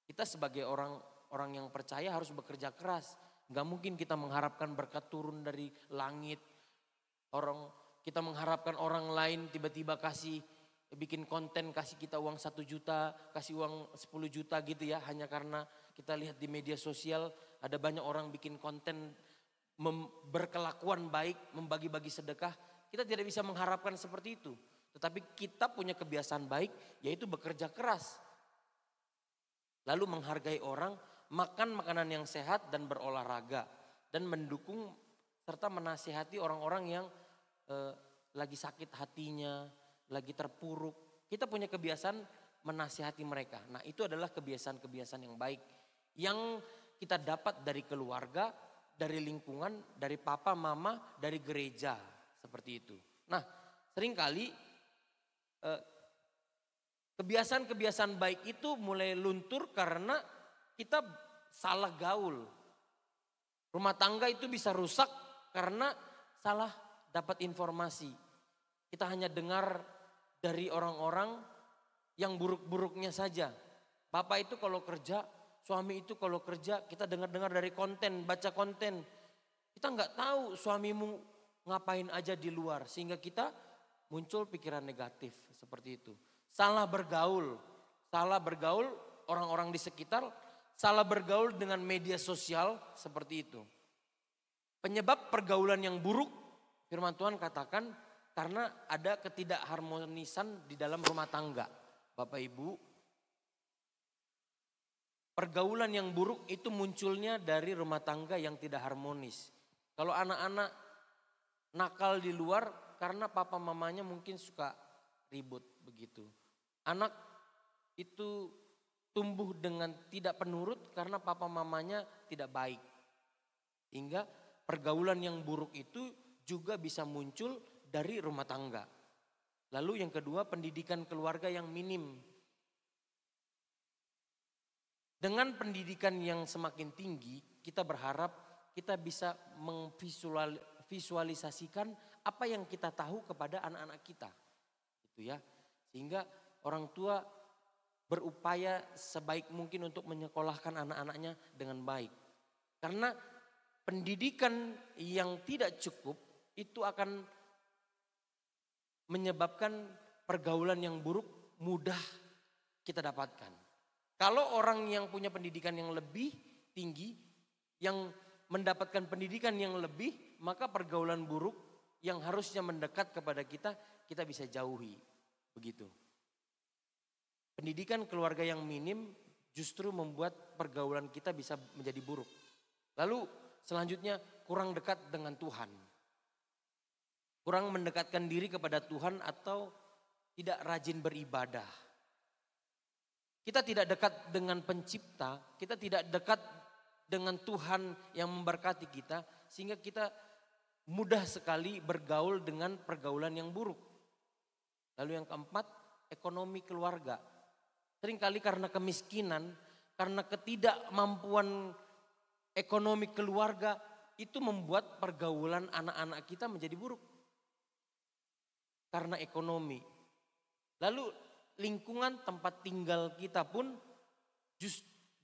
Kita sebagai orang yang percaya harus bekerja keras. Gak mungkin kita mengharapkan berkat turun dari langit. Kita mengharapkan orang lain tiba-tiba bikin konten, kasih kita uang 1 juta, kasih uang 10 juta gitu ya. Hanya karena kita lihat di media sosial ada banyak orang bikin konten berkelakuan baik, membagi-bagi sedekah. Kita tidak bisa mengharapkan seperti itu. Tetapi kita punya kebiasaan baik, yaitu bekerja keras. Lalu menghargai orang, makan makanan yang sehat dan berolahraga. Dan mendukung serta menasihati orang-orang yang lagi sakit hatinya, lagi terpuruk. Kita punya kebiasaan menasihati mereka. Nah, itu adalah kebiasaan-kebiasaan yang baik. Yang kita dapat dari keluarga, dari lingkungan, dari papa, mama, dari gereja. Seperti itu. Nah, seringkali kebiasaan-kebiasaan baik itu mulai luntur karena kita salah gaul. Rumah tangga itu bisa rusak karena salah dapat informasi. Kita hanya dengar dari orang-orang yang buruk-buruknya saja. Bapak itu kalau kerja, suami itu kalau kerja, kita dengar-dengar dari konten, baca konten. Kita nggak tahu suamimu ngapain aja di luar. Sehingga kita muncul pikiran negatif seperti itu. Salah bergaul orang-orang di sekitar, salah bergaul dengan media sosial seperti itu. Penyebab pergaulan yang buruk, firman Tuhan katakan karena ada ketidakharmonisan di dalam rumah tangga. Bapak Ibu, pergaulan yang buruk itu munculnya dari rumah tangga yang tidak harmonis. Kalau anak-anak nakal di luar karena papa mamanya mungkin suka ribut begitu. Anak itu tumbuh dengan tidak penurut karena papa mamanya tidak baik. Hingga pergaulan yang buruk itu juga bisa muncul dari rumah tangga. Lalu yang kedua, pendidikan keluarga yang minim. Dengan pendidikan yang semakin tinggi, kita berharap kita bisa memvisualisasikan apa yang kita tahu kepada anak-anak kita. Gitu ya. Sehingga orang tua berupaya sebaik mungkin untuk menyekolahkan anak-anaknya dengan baik. Karena pendidikan yang tidak cukup itu akan menyebabkan pergaulan yang buruk mudah kita dapatkan. Kalau orang yang punya pendidikan yang lebih tinggi, yang mendapatkan pendidikan yang lebih, maka pergaulan buruk yang harusnya mendekat kepada kita, kita bisa jauhi. Begitu. Pendidikan keluarga yang minim justru membuat pergaulan kita bisa menjadi buruk. Lalu selanjutnya kurang dekat dengan Tuhan. Kurang mendekatkan diri kepada Tuhan atau tidak rajin beribadah. Kita tidak dekat dengan pencipta, kita tidak dekat dengan Tuhan yang memberkati kita, sehingga kita mudah sekali bergaul dengan pergaulan yang buruk. Lalu yang keempat, ekonomi keluarga. Seringkali karena kemiskinan, karena ketidakmampuan ekonomi keluarga, itu membuat pergaulan anak-anak kita menjadi buruk. Karena ekonomi. Lalu lingkungan tempat tinggal kita pun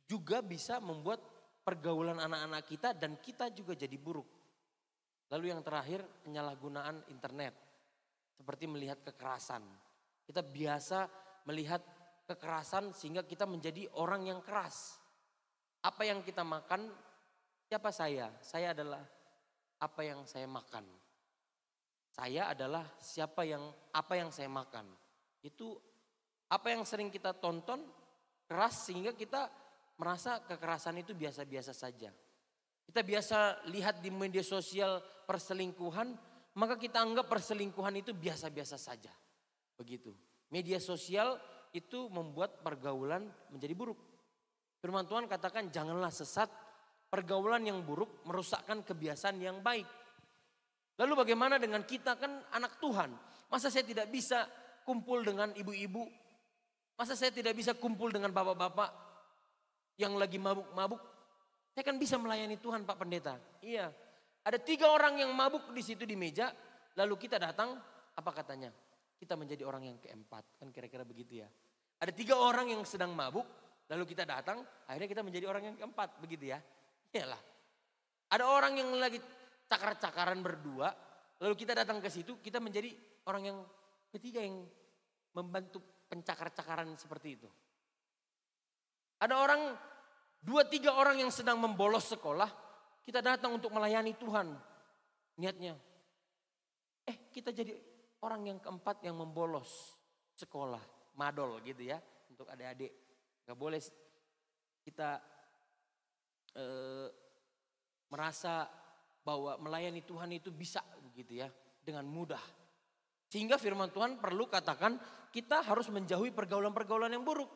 juga bisa membuat pergaulan anak-anak kita dan kita juga jadi buruk. Lalu yang terakhir, penyalahgunaan internet. Seperti melihat kekerasan. Kita biasa melihat kekerasan sehingga kita menjadi orang yang keras. Apa yang kita makan, siapa saya? Saya adalah apa yang saya makan. Saya adalah apa yang saya makan. Itu apa yang sering kita tonton keras sehingga kita merasa kekerasan itu biasa-biasa saja. Kita biasa lihat di media sosial perselingkuhan, maka kita anggap perselingkuhan itu biasa-biasa saja. Begitu. Media sosial itu membuat pergaulan menjadi buruk. Firman Tuhan katakan janganlah sesat, pergaulan yang buruk merusakkan kebiasaan yang baik. Lalu bagaimana dengan kita, kan anak Tuhan? Masa saya tidak bisa kumpul dengan ibu-ibu? Masa saya tidak bisa kumpul dengan bapak-bapak yang lagi mabuk-mabuk? Saya kan bisa melayani Tuhan Pak Pendeta. Iya, ada 3 orang yang mabuk di situ di meja, lalu kita datang, apa katanya? Kita menjadi orang yang keempat, kan kira-kira begitu ya. Ada 3 orang yang sedang mabuk, lalu kita datang, akhirnya kita menjadi orang yang keempat, begitu ya. Iyalah. Ada orang yang lagi cakar-cakaran berdua, lalu kita datang ke situ, kita menjadi orang yang ketiga yang membantu pencakar-cakaran seperti itu. Ada orang 2-3 orang yang sedang membolos sekolah, kita datang untuk melayani Tuhan. Niatnya, kita jadi orang yang keempat yang membolos sekolah, madol gitu ya, untuk adik-adik. Gak boleh kita merasa bahwa melayani Tuhan itu bisa begitu ya, dengan mudah. Sehingga firman Tuhan perlu katakan kita harus menjauhi pergaulan-pergaulan yang buruk.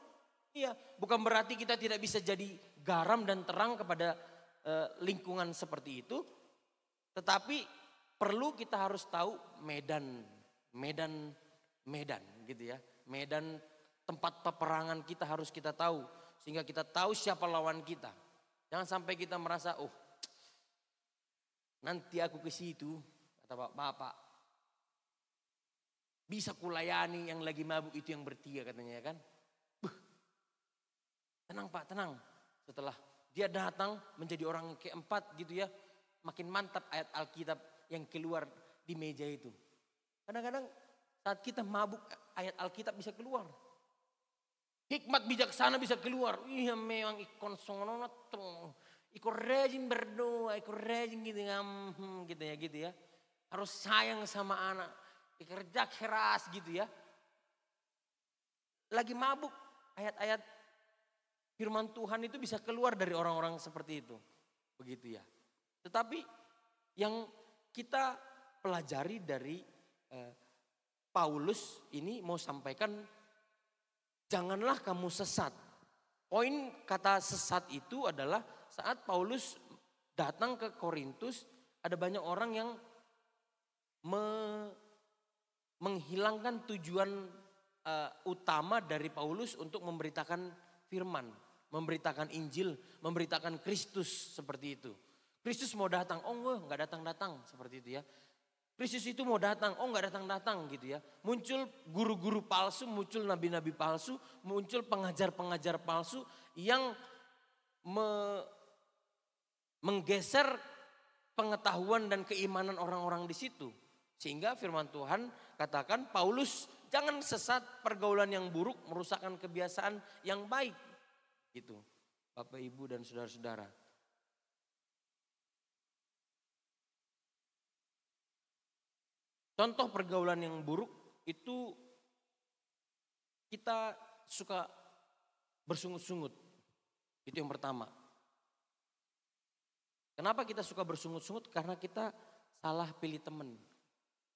Iya, bukan berarti kita tidak bisa jadi garam dan terang kepada lingkungan seperti itu. Tetapi perlu kita harus tahu medan gitu ya. Medan tempat peperangan kita harus kita tahu. Sehingga kita tahu siapa lawan kita. Jangan sampai kita merasa, nanti aku ke situ, kata bapak. Bisa kulayani yang lagi mabuk itu yang bertiga katanya ya kan. Tenang Pak, tenang. Setelah dia datang menjadi orang keempat gitu ya. Makin mantap ayat Alkitab yang keluar di meja itu. Kadang-kadang saat kita mabuk ayat Alkitab bisa keluar. Hikmat bijaksana bisa keluar. Iya memang ikon sononotong. Ikon rajin berdoa, ikon rajin gitu ya. Harus sayang sama anak. Kerja keras gitu ya. Lagi mabuk ayat-ayat firman Tuhan itu bisa keluar dari orang-orang seperti itu. Begitu ya. Tetapi yang kita pelajari dari Paulus ini mau sampaikan, janganlah kamu sesat. Poin kata sesat itu adalah saat Paulus datang ke Korintus, ada banyak orang yang menghilangkan tujuan utama dari Paulus untuk memberitakan firman, memberitakan Injil, memberitakan Kristus seperti itu. Kristus mau datang, enggak datang-datang seperti itu ya. Kristus itu mau datang, enggak datang-datang gitu ya. Muncul guru-guru palsu, muncul nabi-nabi palsu, muncul pengajar-pengajar palsu yang menggeser pengetahuan dan keimanan orang-orang di situ. Sehingga firman Tuhan katakan Paulus jangan sesat, pergaulan yang buruk merusakkan kebiasaan yang baik. Gitu. Bapak, Ibu dan saudara-saudara. Contoh pergaulan yang buruk itu kita suka bersungut-sungut. Itu yang pertama. Kenapa kita suka bersungut-sungut? Karena kita salah pilih teman.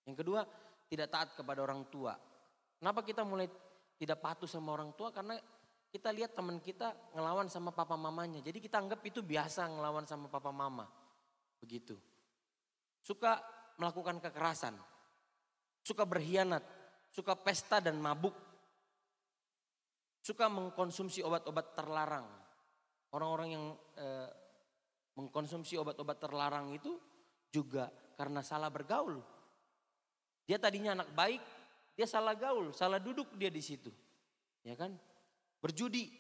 Yang kedua, tidak taat kepada orang tua. Kenapa kita mulai tidak patuh sama orang tua? Karena kita lihat teman kita ngelawan sama papa mamanya. Jadi kita anggap itu biasa ngelawan sama papa mama. Begitu. Suka melakukan kekerasan. Suka berkhianat. Suka pesta dan mabuk. Suka mengkonsumsi obat-obat terlarang. Orang-orang yang mengkonsumsi obat-obat terlarang itu juga karena salah bergaul. Dia tadinya anak baik, dia salah gaul, salah duduk dia di situ. Ya kan? Berjudi.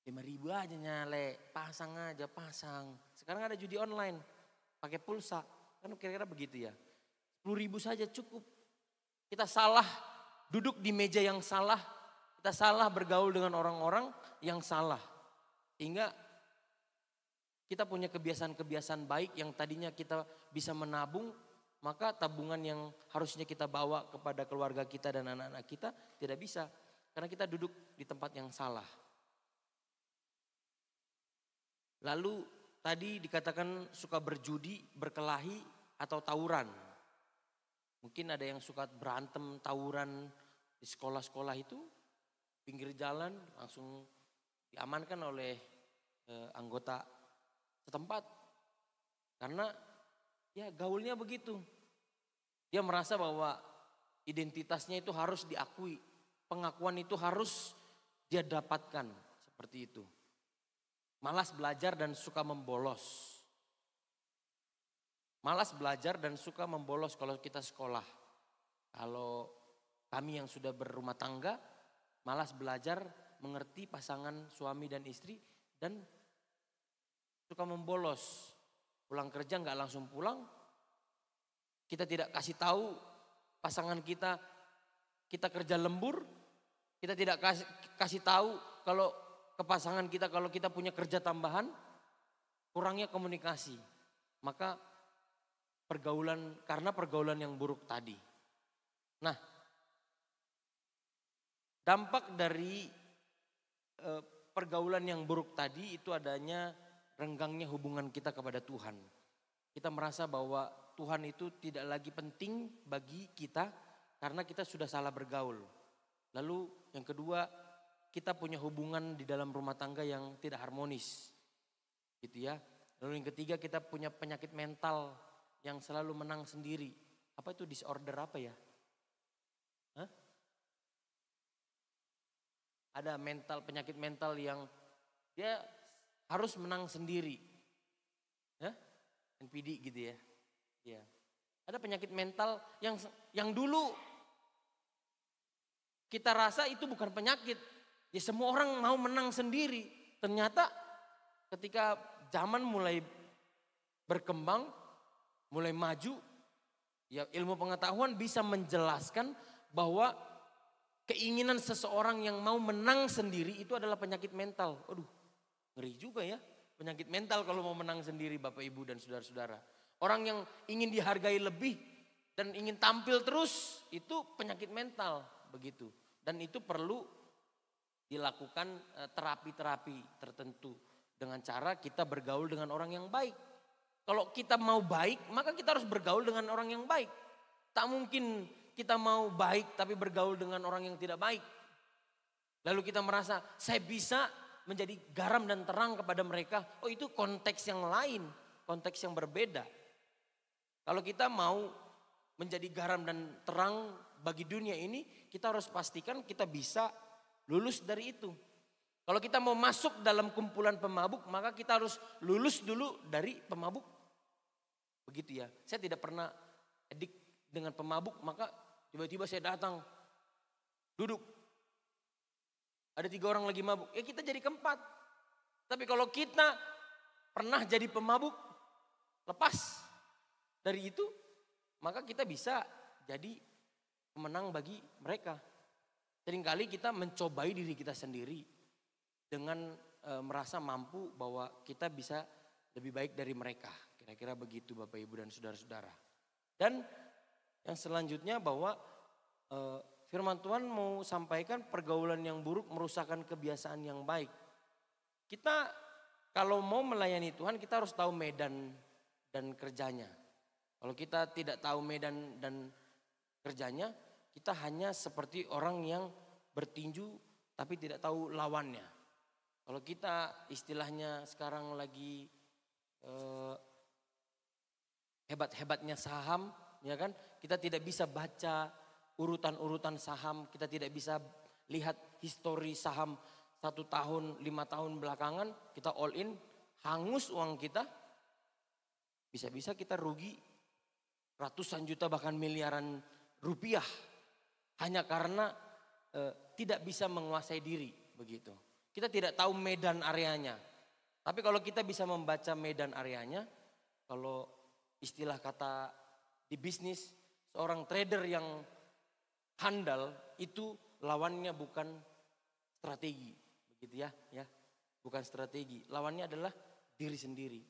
5.000 aja nyale, pasang. Sekarang ada judi online, pakai pulsa. Kan kira-kira begitu ya. 10.000 saja cukup. Kita salah duduk di meja yang salah, kita salah bergaul dengan orang-orang yang salah. Sehingga kita punya kebiasaan-kebiasaan baik yang tadinya kita bisa menabung, maka tabungan yang harusnya kita bawa kepada keluarga kita dan anak-anak kita tidak bisa. Karena kita duduk di tempat yang salah. Lalu tadi dikatakan suka berjudi, berkelahi atau tawuran. Mungkin ada yang suka berantem, tawuran di sekolah-sekolah itu, pinggir jalan langsung diamankan oleh anggota setempat. Karena ya gaulnya begitu. Dia merasa bahwa identitasnya itu harus diakui. Pengakuan itu harus dia dapatkan seperti itu. Malas belajar dan suka membolos. Malas belajar dan suka membolos kalau kita sekolah. Kalau kami yang sudah berumah tangga, malas belajar, mengerti pasangan suami dan istri dan suka membolos. Pulang kerja nggak langsung pulang. Kita tidak kasih tahu pasangan kita kerja lembur. Kita tidak kasih tahu kalau ke pasangan kita kalau kita punya kerja tambahan. Kurangnya komunikasi. Maka karena pergaulan yang buruk tadi. Nah, dampak dari pergaulan yang buruk tadi itu adanya renggangnya hubungan kita kepada Tuhan. Kita merasa bahwa Tuhan itu tidak lagi penting bagi kita karena kita sudah salah bergaul. Lalu yang kedua, kita punya hubungan di dalam rumah tangga yang tidak harmonis. Gitu ya. Lalu yang ketiga, kita punya penyakit mental yang selalu menang sendiri. Apa itu disorder apa ya? Hah? Ada penyakit mental yang dia harus menang sendiri. Ya? NPD gitu ya. Ya. Ada penyakit mental yang dulu kita rasa itu bukan penyakit. Ya semua orang mau menang sendiri. Ternyata ketika zaman mulai berkembang, mulai maju, ya ilmu pengetahuan bisa menjelaskan bahwa keinginan seseorang yang mau menang sendiri itu adalah penyakit mental. Aduh, ngeri juga ya. Penyakit mental kalau mau menang sendiri Bapak Ibu dan saudara-saudara. Orang yang ingin dihargai lebih dan ingin tampil terus itu penyakit mental begitu. Dan itu perlu dilakukan terapi-terapi tertentu. Dengan cara kita bergaul dengan orang yang baik. Kalau kita mau baik maka kita harus bergaul dengan orang yang baik. Tak mungkin kita mau baik tapi bergaul dengan orang yang tidak baik. Lalu kita merasa saya bisa menjadi garam dan terang kepada mereka. Oh itu konteks yang lain, konteks yang berbeda. Kalau kita mau menjadi garam dan terang bagi dunia ini, kita harus pastikan kita bisa lulus dari itu. Kalau kita mau masuk dalam kumpulan pemabuk, maka kita harus lulus dulu dari pemabuk. Begitu ya. Saya tidak pernah edik dengan pemabuk, maka tiba-tiba saya datang, duduk. Ada 3 orang lagi mabuk, ya kita jadi keempat. Tapi kalau kita pernah jadi pemabuk, lepas dari itu, maka kita bisa jadi pemenang bagi mereka. Seringkali kita mencobai diri kita sendiri dengan merasa mampu bahwa kita bisa lebih baik dari mereka. Kira-kira begitu Bapak Ibu dan saudara-saudara. Dan yang selanjutnya bahwa firman Tuhan mau sampaikan pergaulan yang buruk merusakkan kebiasaan yang baik. Kita kalau mau melayani Tuhan kita harus tahu medan dan kerjanya. Kalau kita tidak tahu medan dan kerjanya, kita hanya seperti orang yang bertinju tapi tidak tahu lawannya. Kalau kita istilahnya sekarang lagi hebat-hebatnya saham, ya kan? Kita tidak bisa baca urutan-urutan saham, kita tidak bisa lihat histori saham 1 tahun, 5 tahun belakangan, kita all in, hangus uang kita, bisa-bisa kita rugi ratusan juta bahkan miliaran rupiah hanya karena tidak bisa menguasai diri begitu. Kita tidak tahu medan areanya. Tapi kalau kita bisa membaca medan areanya, kalau istilah kata di bisnis, seorang trader yang handal itu lawannya bukan strategi, begitu ya, bukan strategi. Lawannya adalah diri sendiri.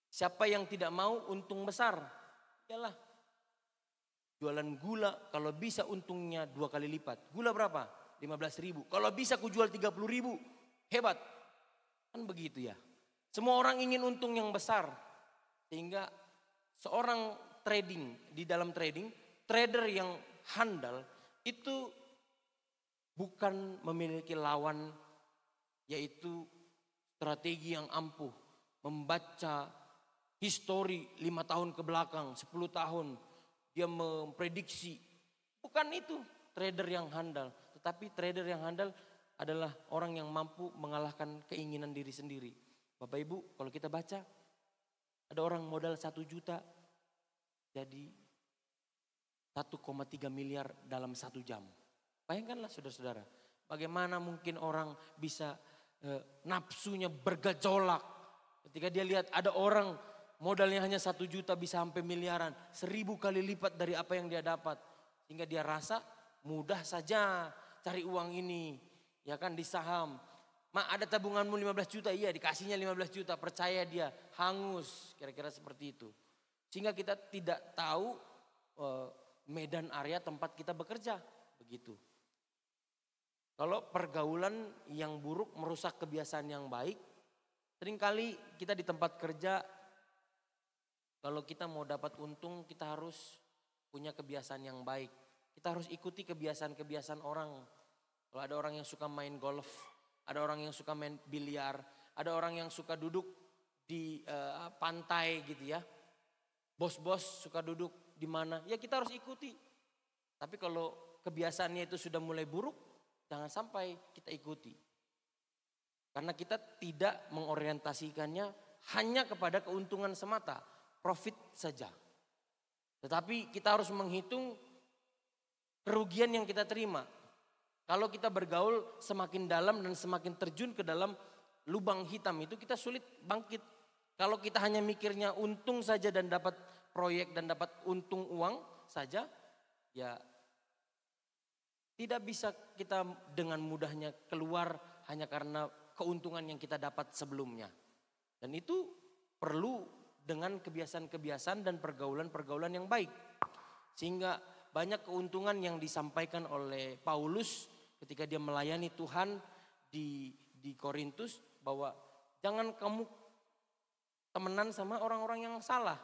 Siapa yang tidak mau untung besar? Iyalah. Jualan gula kalau bisa untungnya 2 kali lipat. Gula berapa? 15.000. Kalau bisa ku jual 30.000. Hebat. Kan begitu ya. Semua orang ingin untung yang besar. Sehingga seorang di dalam trading, trader yang handal itu bukan memiliki lawan, yaitu strategi yang ampuh. Membaca histori 5 tahun ke belakang, 10 tahun. Dia memprediksi. Bukan itu trader yang handal. Tetapi trader yang handal adalah orang yang mampu mengalahkan keinginan diri sendiri. Bapak Ibu, kalau kita baca, ada orang modal 1 juta jadi 1,3 miliar dalam 1 jam. Bayangkanlah saudara-saudara, bagaimana mungkin orang bisa nafsunya bergejolak ketika dia lihat ada orang modalnya hanya 1 juta bisa sampai miliaran, 1000 kali lipat dari apa yang dia dapat. Sehingga dia rasa mudah saja cari uang ini, ya kan, di saham. Ada tabunganmu 15 juta, iya dikasihnya 15 juta, percaya dia, hangus, kira-kira seperti itu. Sehingga kita tidak tahu medan area tempat kita bekerja, begitu. Kalau pergaulan yang buruk merusak kebiasaan yang baik, seringkali kita di tempat kerja, kalau kita mau dapat untung kita harus punya kebiasaan yang baik. Kita harus ikuti kebiasaan-kebiasaan orang. Kalau ada orang yang suka main golf, ada orang yang suka main biliar, ada orang yang suka duduk di pantai gitu ya. Bos-bos suka duduk di mana, ya kita harus ikuti. Tapi kalau kebiasaannya itu sudah mulai buruk, jangan sampai kita ikuti. Karena kita tidak mengorientasikannya hanya kepada keuntungan semata, profit saja. Tetapi kita harus menghitung kerugian yang kita terima. Kalau kita bergaul semakin dalam dan semakin terjun ke dalam lubang hitam itu, kita sulit bangkit. Kalau kita hanya mikirnya untung saja dan dapat proyek dan dapat untung uang saja, ya tidak bisa kita dengan mudahnya keluar hanya karena keuntungan yang kita dapat sebelumnya. Dan itu perlu dengan kebiasaan-kebiasaan dan pergaulan-pergaulan yang baik. Sehingga banyak keuntungan yang disampaikan oleh Paulus ketika dia melayani Tuhan di Korintus, bahwa jangan kamu temenan sama orang-orang yang salah.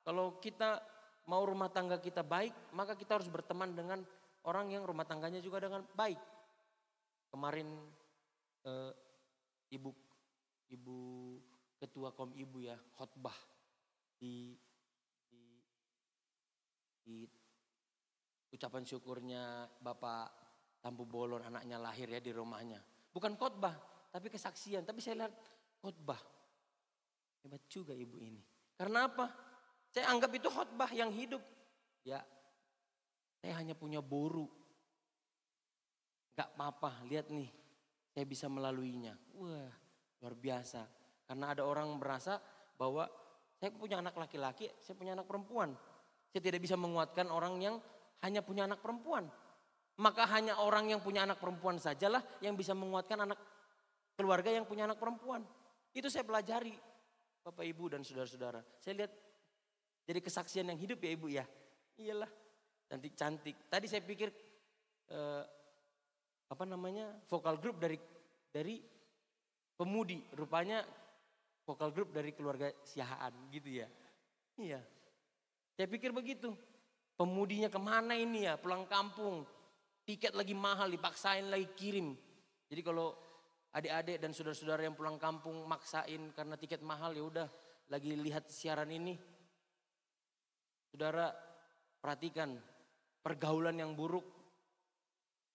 Kalau kita mau rumah tangga kita baik, maka kita harus berteman dengan orang yang rumah tangganya juga dengan baik. Kemarin ibu ketua kaum ibu ya khotbah di ucapan syukurnya Bapak Tampu Bolon, anaknya lahir ya di rumahnya. Bukan khotbah, tapi kesaksian. Tapi saya lihat khotbah. Hebat juga ibu ini. Karena apa? Saya anggap itu khotbah yang hidup. Ya, saya hanya punya boru. Gak apa-apa, lihat nih. Saya bisa melaluinya. Wah, luar biasa. Karena ada orang merasa bahwa saya punya anak laki-laki, saya punya anak perempuan. Saya tidak bisa menguatkan orang yang hanya punya anak perempuan. Maka hanya orang yang punya anak perempuan sajalah yang bisa menguatkan anak keluarga yang punya anak perempuan. Itu saya pelajari. Bapak Ibu dan saudara-saudara. Saya lihat jadi kesaksian yang hidup ya Ibu ya. Iyalah, cantik-cantik. Tadi saya pikir vokal grup dari pemudi. Rupanya vokal grup dari keluarga Siahaan gitu ya. Iya, saya pikir begitu. Pemudinya kemana ini ya, pulang kampung. Tiket lagi mahal, dipaksain lagi kirim. Jadi kalau adik-adik dan saudara-saudara yang pulang kampung maksain karena tiket mahal, ya udah lagi lihat siaran ini. Saudara perhatikan pergaulan yang buruk.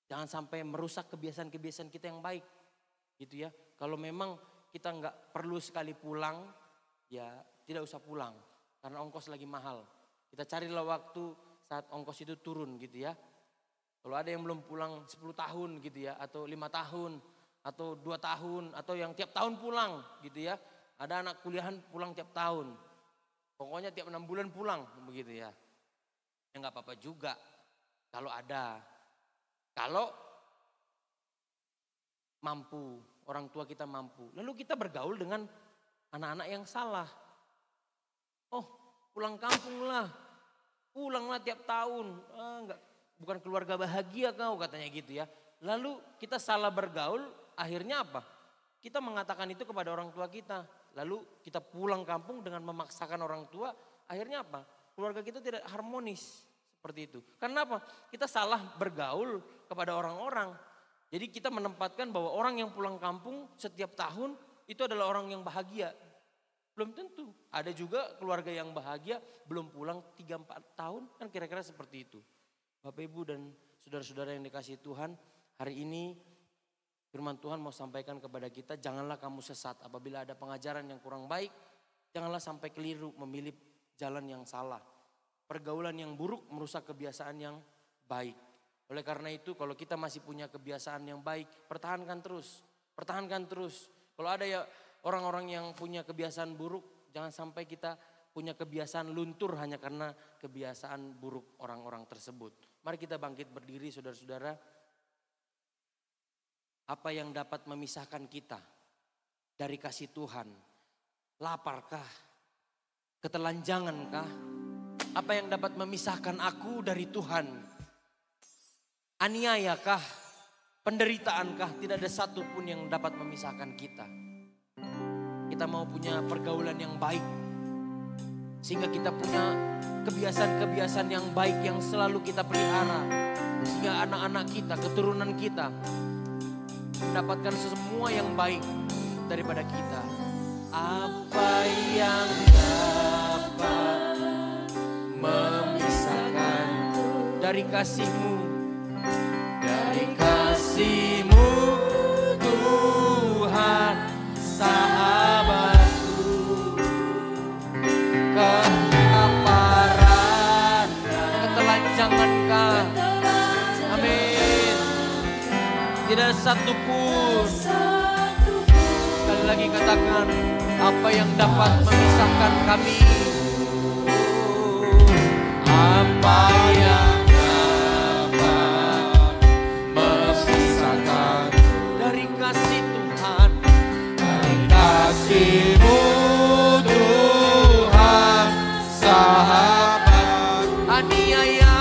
Jangan sampai merusak kebiasaan-kebiasaan kita yang baik. Gitu ya. Kalau memang kita nggak perlu sekali pulang, ya tidak usah pulang. Karena ongkos lagi mahal. Kita carilah waktu saat ongkos itu turun gitu ya. Kalau ada yang belum pulang 10 tahun gitu ya, atau 5 tahun, atau 2 tahun, atau yang tiap tahun pulang gitu ya. Ada anak kuliahan pulang tiap tahun. Pokoknya tiap 6 bulan pulang begitu ya. Ya nggak apa-apa juga kalau ada. Kalau mampu, orang tua kita mampu. Lalu kita bergaul dengan anak-anak yang salah. Oh, pulang kampung lah. Pulanglah tiap tahun. Enggak, bukan keluarga bahagia kau katanya gitu ya. Lalu kita salah bergaul, akhirnya apa? Kita mengatakan itu kepada orang tua kita. Lalu kita pulang kampung dengan memaksakan orang tua, akhirnya apa? Keluarga kita tidak harmonis seperti itu. Karena apa? Kita salah bergaul kepada orang-orang. Jadi kita menempatkan bahwa orang yang pulang kampung setiap tahun itu adalah orang yang bahagia. Belum tentu. Ada juga keluarga yang bahagia belum pulang 3-4 tahun, kan kira-kira seperti itu. Bapak Ibu dan saudara-saudara yang dikasihi Tuhan, hari ini firman Tuhan mau sampaikan kepada kita, janganlah kamu sesat apabila ada pengajaran yang kurang baik, janganlah sampai keliru memilih jalan yang salah. Pergaulan yang buruk merusak kebiasaan yang baik. Oleh karena itu kalau kita masih punya kebiasaan yang baik, pertahankan terus. Pertahankan terus. Kalau ada ya orang-orang yang punya kebiasaan buruk, jangan sampai kita punya kebiasaan luntur hanya karena kebiasaan buruk orang-orang tersebut. Mari kita bangkit berdiri saudara-saudara. Apa yang dapat memisahkan kita dari kasih Tuhan? Laparkah? Ketelanjangankah? Apa yang dapat memisahkan aku dari Tuhan? Aniayakah? Penderitaankah? Tidak ada satupun yang dapat memisahkan kita. Kita mau punya pergaulan yang baik. Sehingga kita punya kebiasaan-kebiasaan yang baik yang selalu kita pelihara. Sehingga anak-anak kita, keturunan kita mendapatkan semua yang baik daripada kita. Apa yang dapat memisahkan dari kasih-Mu, dari kasih-Mu Tuhan sahabatku. Kelaparan, ketelanjangankah? Amin. Tidak satupun. Sekali lagi katakan, apa yang dapat memisahkan kami? Apa yang dapat memisahkan dari kasih Tuhan? Dari kasih-Mu Tuhan sahabat. Aniaya.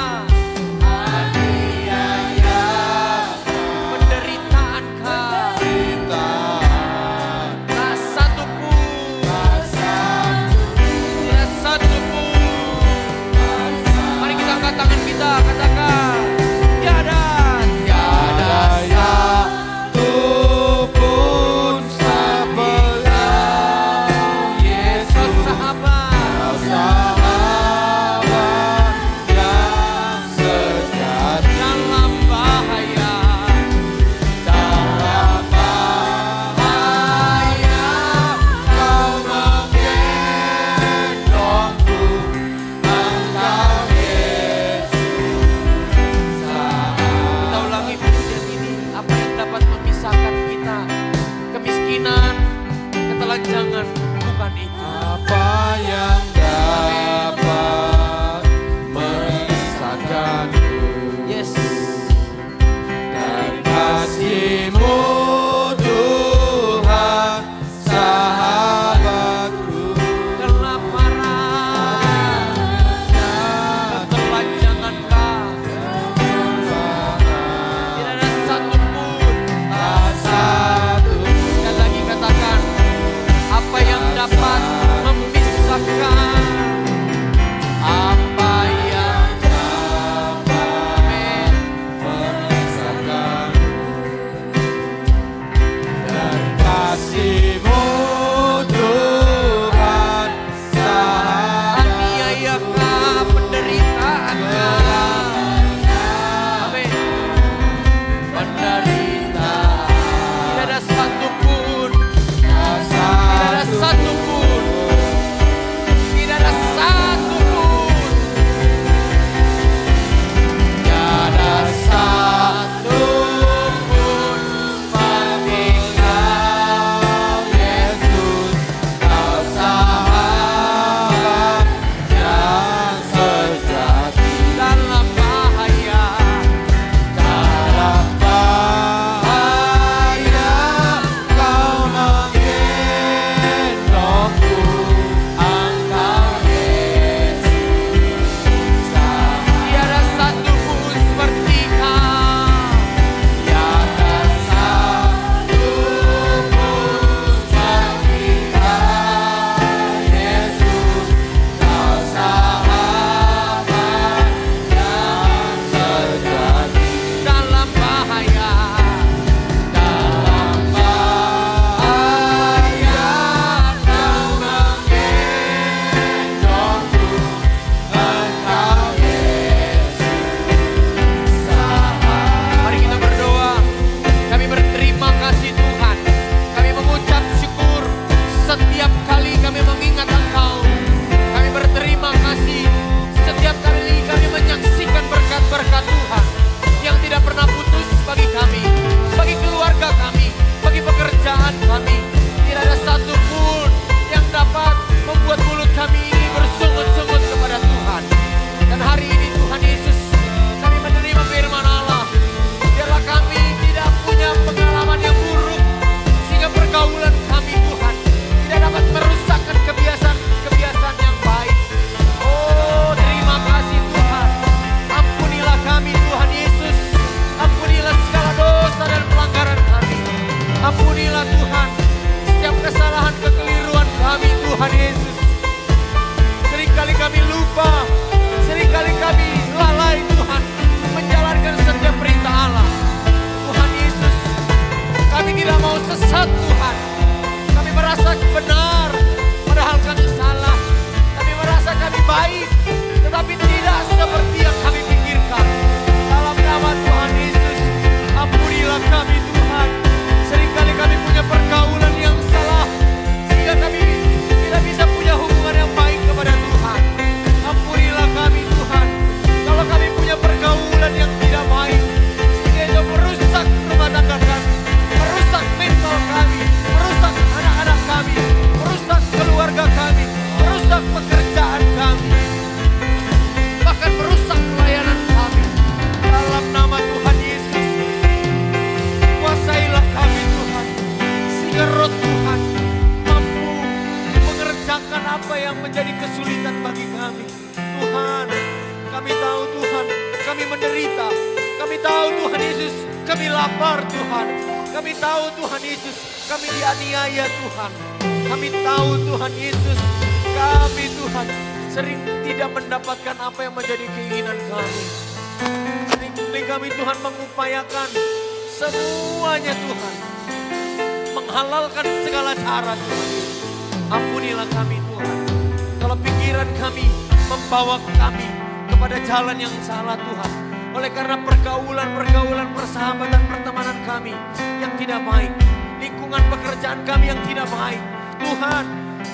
Yesus sahabat. tahu Tuhan Yesus, kami lapar Tuhan. Kami tahu Tuhan Yesus, kami dianiaya Tuhan. Kami tahu Tuhan Yesus, kami Tuhan sering tidak mendapatkan apa yang menjadi keinginan kami. Seringkali kami Tuhan mengupayakan semuanya Tuhan. Menghalalkan segala cara Tuhan. Ampunilah kami Tuhan. Kalau pikiran kami membawa kami kepada jalan yang salah Tuhan. Oleh karena pergaulan, persahabatan, pertemanan kami yang tidak baik. Lingkungan pekerjaan kami yang tidak baik. Tuhan,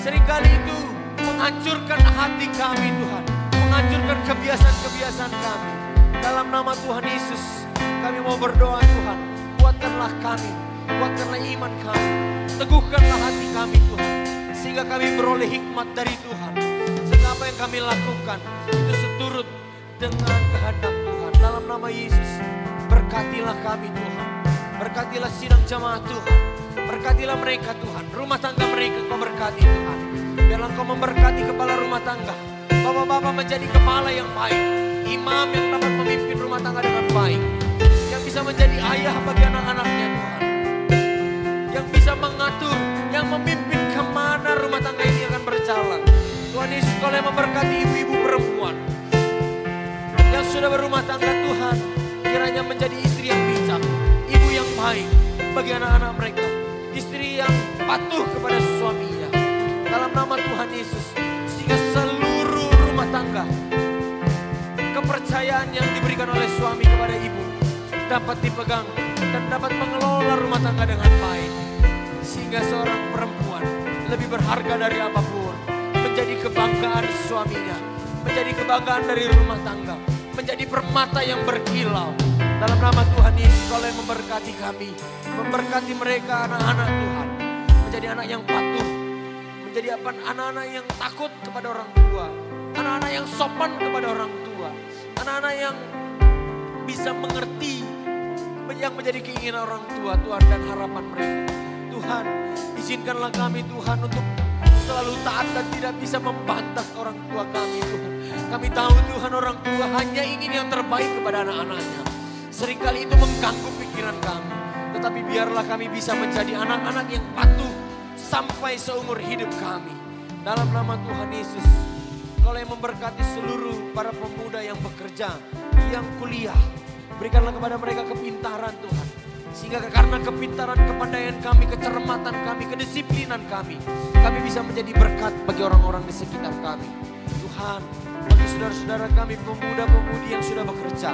seringkali itu menghancurkan hati kami Tuhan. Menghancurkan kebiasaan-kebiasaan kami. Dalam nama Tuhan Yesus, kami mau berdoa Tuhan. Kuatkanlah kami, kuatkanlah iman kami. Teguhkanlah hati kami Tuhan. Sehingga kami beroleh hikmat dari Tuhan. Sehingga apa yang kami lakukan itu seturut dengan kehendak Tuhan. Dalam nama Yesus, berkatilah kami Tuhan. Berkatilah sidang jemaat Tuhan. Berkatilah mereka Tuhan. Rumah tangga mereka Kau berkati Tuhan. Biarlah Kau memberkati kepala rumah tangga. Bapak-bapak menjadi kepala yang baik. Imam yang dapat memimpin rumah tangga dengan baik. Yang bisa menjadi ayah bagi anak-anaknya Tuhan. Yang bisa mengatur, yang memimpin kemana rumah tangga ini akan berjalan. Tuhan Yesus, Kau yang memberkati ibu-ibu perempuan yang sudah berumah tangga Tuhan, kiranya menjadi istri yang bijak, ibu yang baik bagi anak-anak mereka, istri yang patuh kepada suaminya. Dalam nama Tuhan Yesus, sehingga seluruh rumah tangga, kepercayaan yang diberikan oleh suami kepada ibu dapat dipegang dan dapat mengelola rumah tangga dengan baik. Sehingga seorang perempuan lebih berharga dari apapun, menjadi kebanggaan suaminya, menjadi kebanggaan dari rumah tangga, menjadi permata yang berkilau. Dalam nama Tuhan Yesus, Kau yang memberkati kami, memberkati mereka anak-anak Tuhan, menjadi anak yang patuh, menjadi anak-anak yang takut kepada orang tua, anak-anak yang sopan kepada orang tua, anak-anak yang bisa mengerti yang menjadi keinginan orang tua Tuhan dan harapan mereka. Tuhan, izinkanlah kami Tuhan untuk selalu taat dan tidak bisa membantah orang tua kami Tuhan. Kami tahu Tuhan orang tua hanya ingin yang terbaik kepada anak-anaknya. Seringkali itu mengganggu pikiran kami. Tetapi biarlah kami bisa menjadi anak-anak yang patuh sampai seumur hidup kami. Dalam nama Tuhan Yesus, Kau yang memberkati seluruh para pemuda yang bekerja, yang kuliah. Berikanlah kepada mereka kepintaran Tuhan. Sehingga karena kepintaran, kepandaian kami, kecermatan kami, kedisiplinan kami bisa menjadi berkat bagi orang-orang di sekitar kami. Tuhan, bagi saudara-saudara kami, pemuda-pemudi yang sudah bekerja,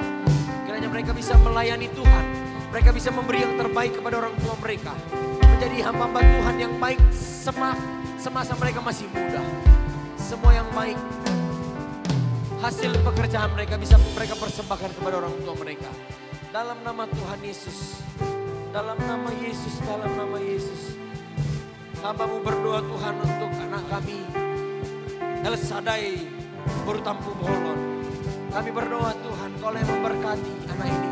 kiranya mereka bisa melayani Tuhan. Mereka bisa memberi yang terbaik kepada orang tua mereka. Menjadi hamba Tuhan yang baik semasa mereka masih muda. Semua yang baik, hasil pekerjaan mereka bisa mereka persembahkan kepada orang tua mereka. Dalam nama Tuhan Yesus, dalam nama Yesus, dalam nama Yesus. Hamba-Mu berdoa Tuhan untuk anak kami, El Sadai, Borutampu Bolon. Kami berdoa Tuhan, Kau yang memberkati anak ini.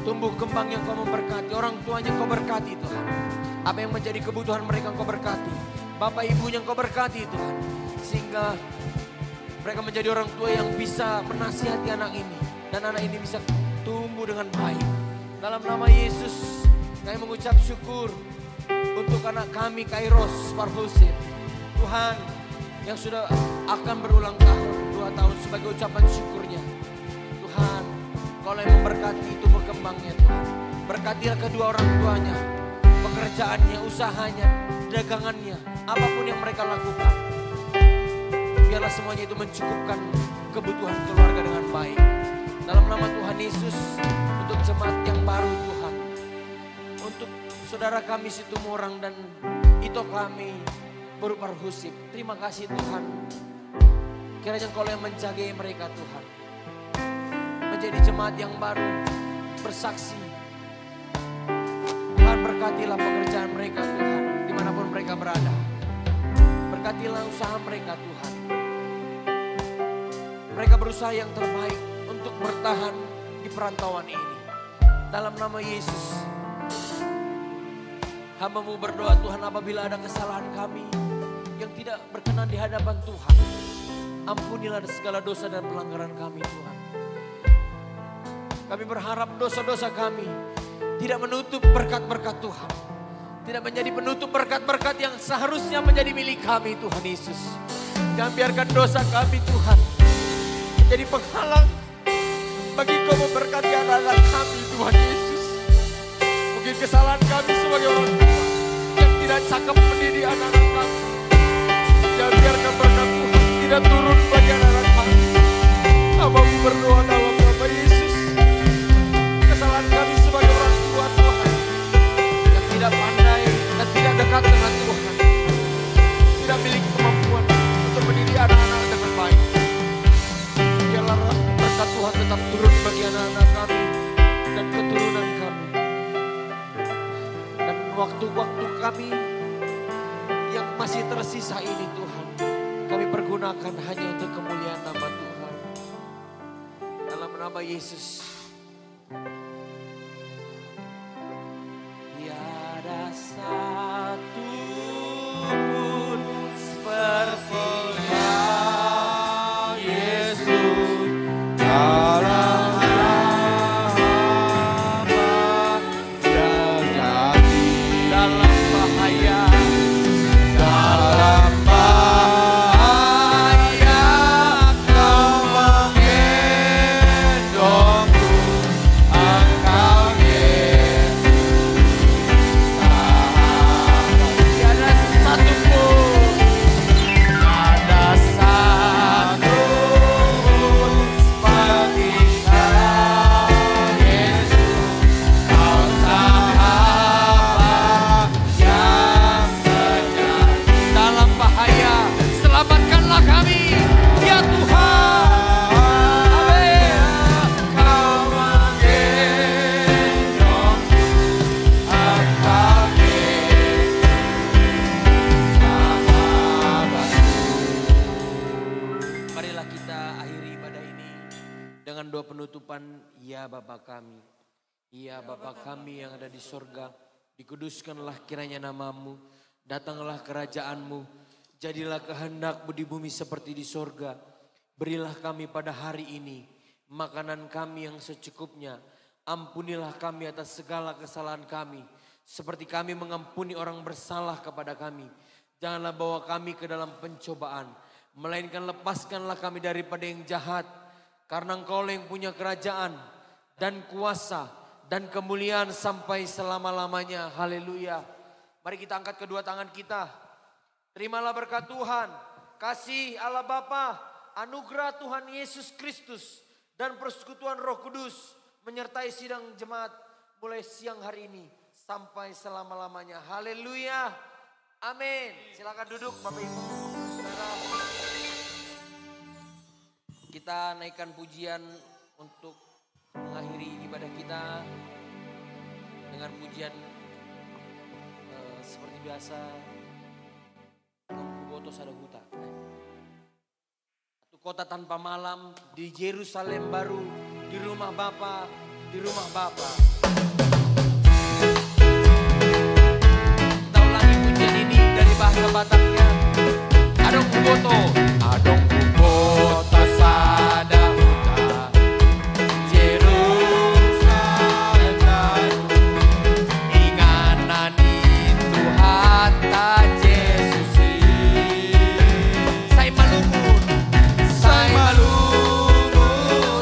Tumbuh kembang yang Kau memberkati, orang tuanya Kau berkati Tuhan. Apa yang menjadi kebutuhan mereka Kau berkati. Bapak ibunya Kau berkati Tuhan. Sehingga mereka menjadi orang tua yang bisa menasihati anak ini. Dan anak ini bisa tumbuh dengan baik. Dalam nama Yesus, kami mengucap syukur untuk anak kami Kairos Parhusin. Tuhan yang sudah akan berulang tahun, 2 tahun sebagai ucapan syukurnya. Tuhan, Kau yang memberkati tumbuh kembangnya Tuhan. Berkatilah kedua orang tuanya, pekerjaannya, usahanya, dagangannya, apapun yang mereka lakukan. Biarlah semuanya itu mencukupkan kebutuhan keluarga dengan baik. Dalam nama Tuhan Yesus, untuk jemaat yang baru Tuhan. Untuk saudara kami Situmorang dan Ito kami Boru Parhusip. Terima kasih Tuhan. Kiranya Kau yang menjaga mereka Tuhan. Menjadi jemaat yang baru, bersaksi. Tuhan berkatilah pekerjaan mereka Tuhan, dimanapun mereka berada. Berkatilah usaha mereka Tuhan. Mereka berusaha yang terbaik untuk bertahan di perantauan ini. Dalam nama Yesus, hamba-Mu berdoa Tuhan, apabila ada kesalahan kami yang tidak berkenan di hadapan Tuhan, ampunilah segala dosa dan pelanggaran kami Tuhan. Kami berharap dosa-dosa kami tidak menutup berkat-berkat Tuhan. Tidak menjadi penutup berkat-berkat yang seharusnya menjadi milik kami Tuhan Yesus. Jangan biarkan dosa kami Tuhan menjadi penghalang bagi Kau memberkati anak-anak kami Tuhan Yesus. Mungkin kesalahan kami sebagai orang tua yang tidak cakap mendidik anak-anak kami. Jangan biarkan berkat Tuhan tidak turun bagi anak-anak kami. Hamba-Mu berdoa dalam nama Yesus. Kesalahan kami sebagai orang tua Tuhan yang tidak pandai dan tidak dekat dengan Tuhan, tidak memiliki kemampuan untuk mendidik anak-anak dengan baik. Biarlah berkat Tuhan tetap turun bagi anak-anak kami dan keturunan kami. Dan waktu-waktu kami yang masih tersisa ini Tuhan, kami pergunakan hanya untuk kemuliaan nama Tuhan. Dalam nama Yesus. Tiada satu pun seperti Yesus dalam hamba sejati, dalam bahaya Kau menggendongku, Engkau tiada satu pun seperti Yesus. Kau sahabat yang sejati, dalam bahaya selamatkanlah kami ya Tuhan. Amin. Kau menggendongku, Engkau Yesus sahabatku. Marilah kita akhiri ibadah ini dengan doa penutupan. Ya Bapa kami, ya Bapa kami yang ada di sorga, dikuduskanlah kiranya nama-Mu, datanglah kerajaan-Mu, jadilah kehendak-Mu di bumi seperti di sorga. Berilah kami pada hari ini makanan kami yang secukupnya. Ampunilah kami atas segala kesalahan kami, seperti kami mengampuni orang bersalah kepada kami. Janganlah bawa kami ke dalam pencobaan, melainkan lepaskanlah kami daripada yang jahat. Karena Engkau yang punya kerajaan dan kuasa dan kemuliaan sampai selama-lamanya. Haleluya. Mari kita angkat kedua tangan kita. Terimalah berkat Tuhan, kasih Allah Bapa, anugerah Tuhan Yesus Kristus, dan persekutuan Roh Kudus menyertai sidang jemaat mulai siang hari ini sampai selama-lamanya. Haleluya. Amin. Silakan duduk Bapak Ibu. Saudara. Kita naikkan pujian untuk mengakhiri ibadah kita dengan pujian seperti biasa. Kuboto Sadahuta. Satu kota tanpa malam di Yerusalem baru, di rumah Bapa, di rumah Bapa. Kita ulangi pujian ini dari bahasa Bataknya. Adong Kuboto, Adong Kuboto Sadahuta, Yerusalem baru, inganan itu hatta Yesus. Saya malumun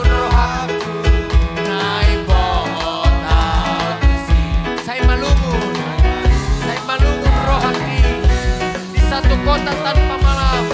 rohaku, naik bohong audisi. Saya malumun rohaki di satu kota tanpa malam.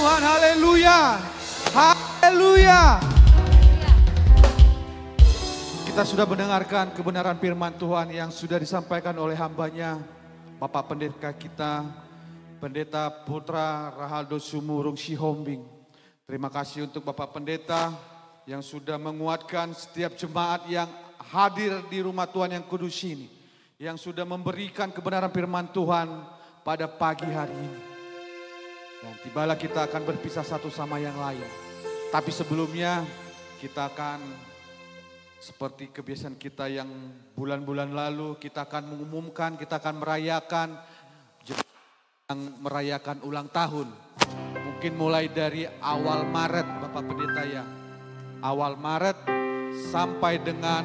Tuhan, haleluya. Haleluya. Kita sudah mendengarkan kebenaran firman Tuhan yang sudah disampaikan oleh hambanya, Bapak Pendeta kita, Pendeta Putra Rahaldo Sumurung Sihombing. Terima kasih untuk Bapak Pendeta yang sudah menguatkan setiap jemaat yang hadir di rumah Tuhan yang kudus ini. Yang sudah memberikan kebenaran firman Tuhan pada pagi hari ini. Dan tibalah kita akan berpisah satu sama yang lain. Tapi sebelumnya kita akan seperti kebiasaan kita yang bulan-bulan lalu, kita akan mengumumkan, kita akan merayakan ulang tahun. Mungkin mulai dari awal Maret, Bapak Pendeta ya. Awal Maret sampai dengan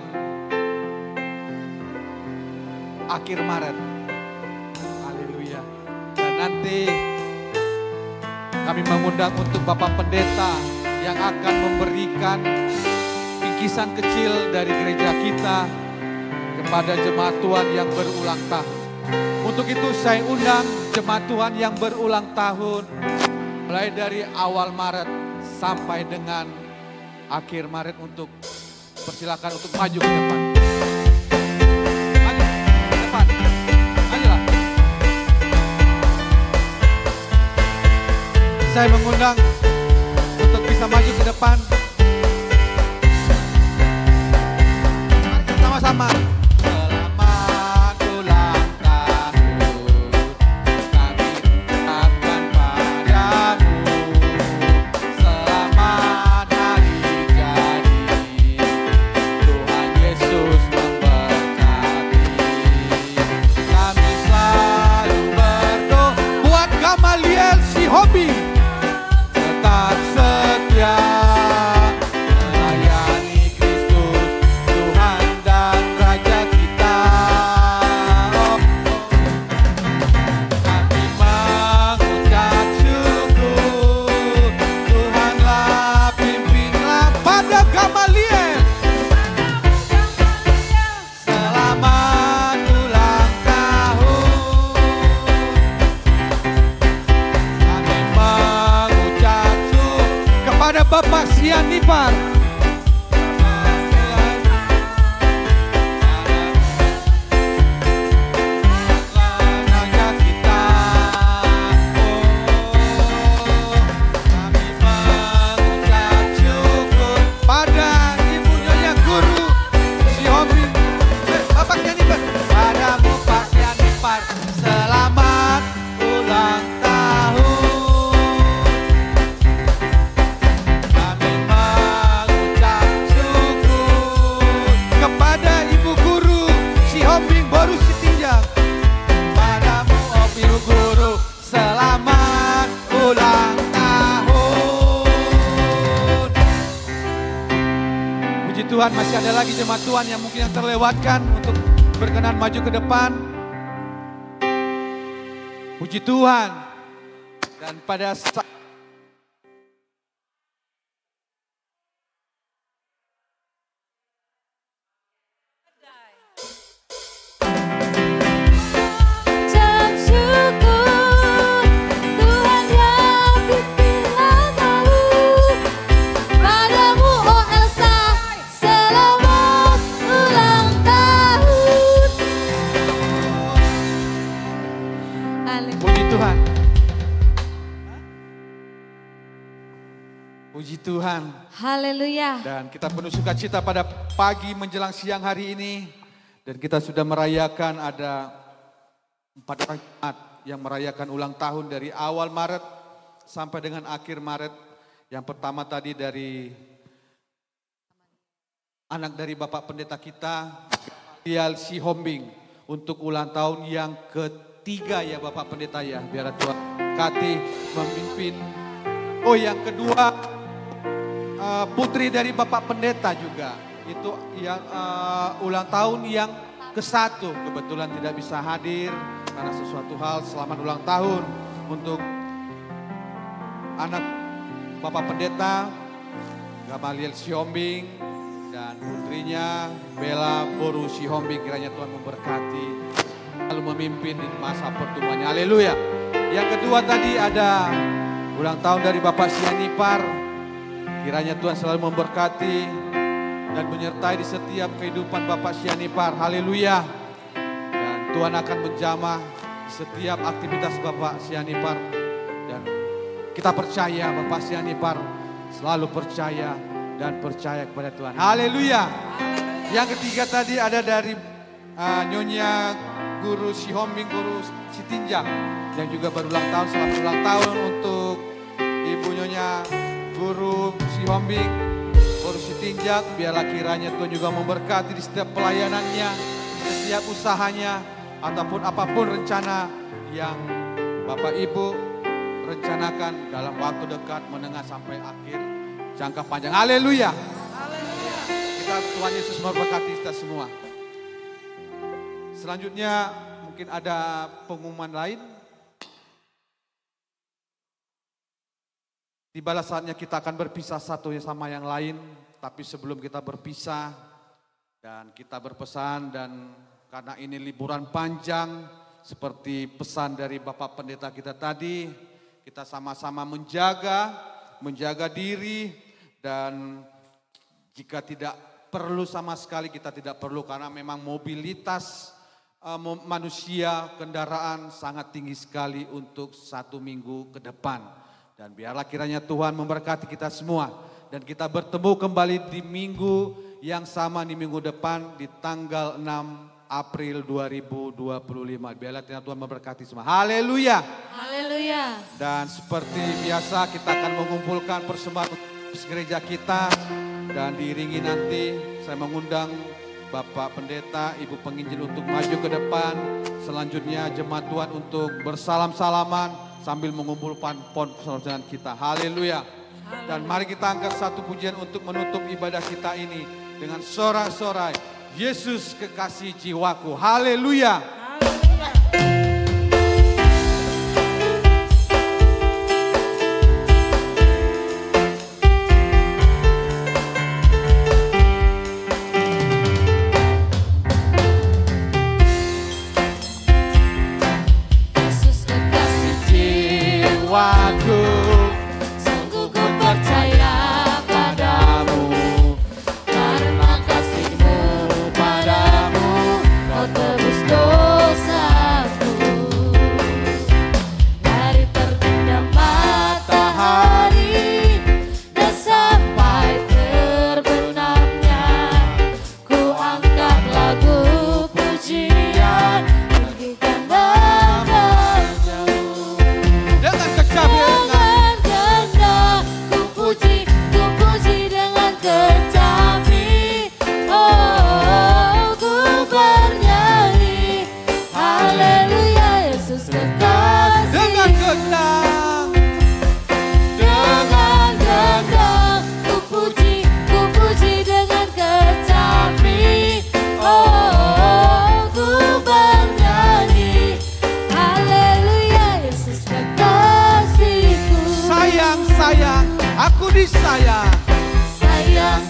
akhir Maret. Haleluya. Dan nanti kami mengundang untuk Bapak Pendeta yang akan memberikan bingkisan kecil dari gereja kita kepada jemaat Tuhan yang berulang tahun. Untuk itu saya undang jemaat Tuhan yang berulang tahun mulai dari awal Maret sampai dengan akhir Maret untuk persilakan untuk maju ke depan. Maju ke depan. Majulah. Saya mengundang untuk bisa maju ke depan. Sama-sama. Selamat ulang tahun, kami ucapkan padamu. Selamat hari jadi, Tuhan Yesus memberkati. Kami selalu berdoa buat Gamaliel Sihombing, tetap setia. Bapak Sianipar, Tuhan, masih ada lagi jemaat Tuhan yang mungkin yang terlewatkan untuk berkenan maju ke depan. Puji Tuhan. Dan pada saat puji Tuhan. Haleluya. Dan kita penuh sukacita pada pagi menjelang siang hari ini. Dan kita sudah merayakan ada 4 orang jemaat yang merayakan ulang tahun dari awal Maret sampai dengan akhir Maret. Yang pertama tadi dari anak dari Bapak Pendeta kita, Gamaliel Sihombing, untuk ulang tahun yang ketiga ya Bapak Pendeta ya. Biar Tuhan berkati memimpin. Oh yang kedua, putri dari Bapak Pendeta juga, itu yang ulang tahun yang ke-1, kebetulan tidak bisa hadir karena sesuatu hal. Selamat ulang tahun untuk anak Bapak Pendeta Gamaliel Sihombing dan putrinya Bella Boru Sihombing. Kiranya Tuhan memberkati, lalu memimpin di masa pertumbuhannya. Haleluya. Yang kedua tadi ada Ulang tahun dari Bapak Sianipar. Kiranya Tuhan selalu memberkati dan menyertai di setiap kehidupan Bapak Sianipar. Haleluya. Dan Tuhan akan menjamah di setiap aktivitas Bapak Sianipar. Dan kita percaya Bapak Sianipar selalu percaya dan percaya kepada Tuhan. Haleluya. Yang ketiga tadi ada dari Nyonya Guru Sihombing, Guru Sitinjak. Yang juga berulang tahun, selamat ulang tahun untuk Ibu Nyonya Guru Sihombing, Guru Sitinjak. Biarlah kiranya Tuhan juga memberkati di setiap pelayanannya, di setiap usahanya, ataupun apapun rencana yang Bapak Ibu rencanakan dalam waktu dekat, menengah sampai akhir jangka panjang. Haleluya. Kita Tuhan Yesus memberkati kita semua. Selanjutnya mungkin ada pengumuman lain. Tibalah saatnya kita akan berpisah satu sama yang lain. Tapi sebelum kita berpisah dan kita berpesan, dan karena ini liburan panjang seperti pesan dari Bapak Pendeta kita tadi, kita sama-sama menjaga diri, dan jika tidak perlu sama sekali kita tidak perlu, karena memang mobilitas manusia, kendaraan sangat tinggi sekali untuk 1 minggu ke depan. Dan biarlah kiranya Tuhan memberkati kita semua. Dan kita bertemu kembali di minggu yang sama, di minggu depan di tanggal 6 April 2025. Biarlah kiranya Tuhan memberkati semua. Haleluya. Haleluya. Dan seperti biasa kita akan mengumpulkan persembahan gereja kita. Dan diiringi nanti saya mengundang Bapak Pendeta, Ibu Penginjil untuk maju ke depan. Selanjutnya jemaat Tuhan untuk bersalam-salaman sambil mengumpulkan pohon persaudaraan kita. Haleluya. Dan mari kita angkat satu pujian untuk menutup ibadah kita ini dengan sorak-sorai, Yesus kekasih jiwaku. Haleluya. Sungguh ku percaya padamu, karena kasih-Mu padamu Kau tebus dosaku. Dari terbitnya matahari dan sampai terbenamnya, ku angkat lagu pujian, tinggikan nama-Mu. Dengan gendah ku puji dengan kecapi. Oh, ku bernyanyi haleluya, Yesus kekasih. dengan gendang, Dengan gendang ku puji dengan kecapi. Oh, ku bernyanyi haleluya, Yesus kekasihku. sayang, aku disayang. Sayang,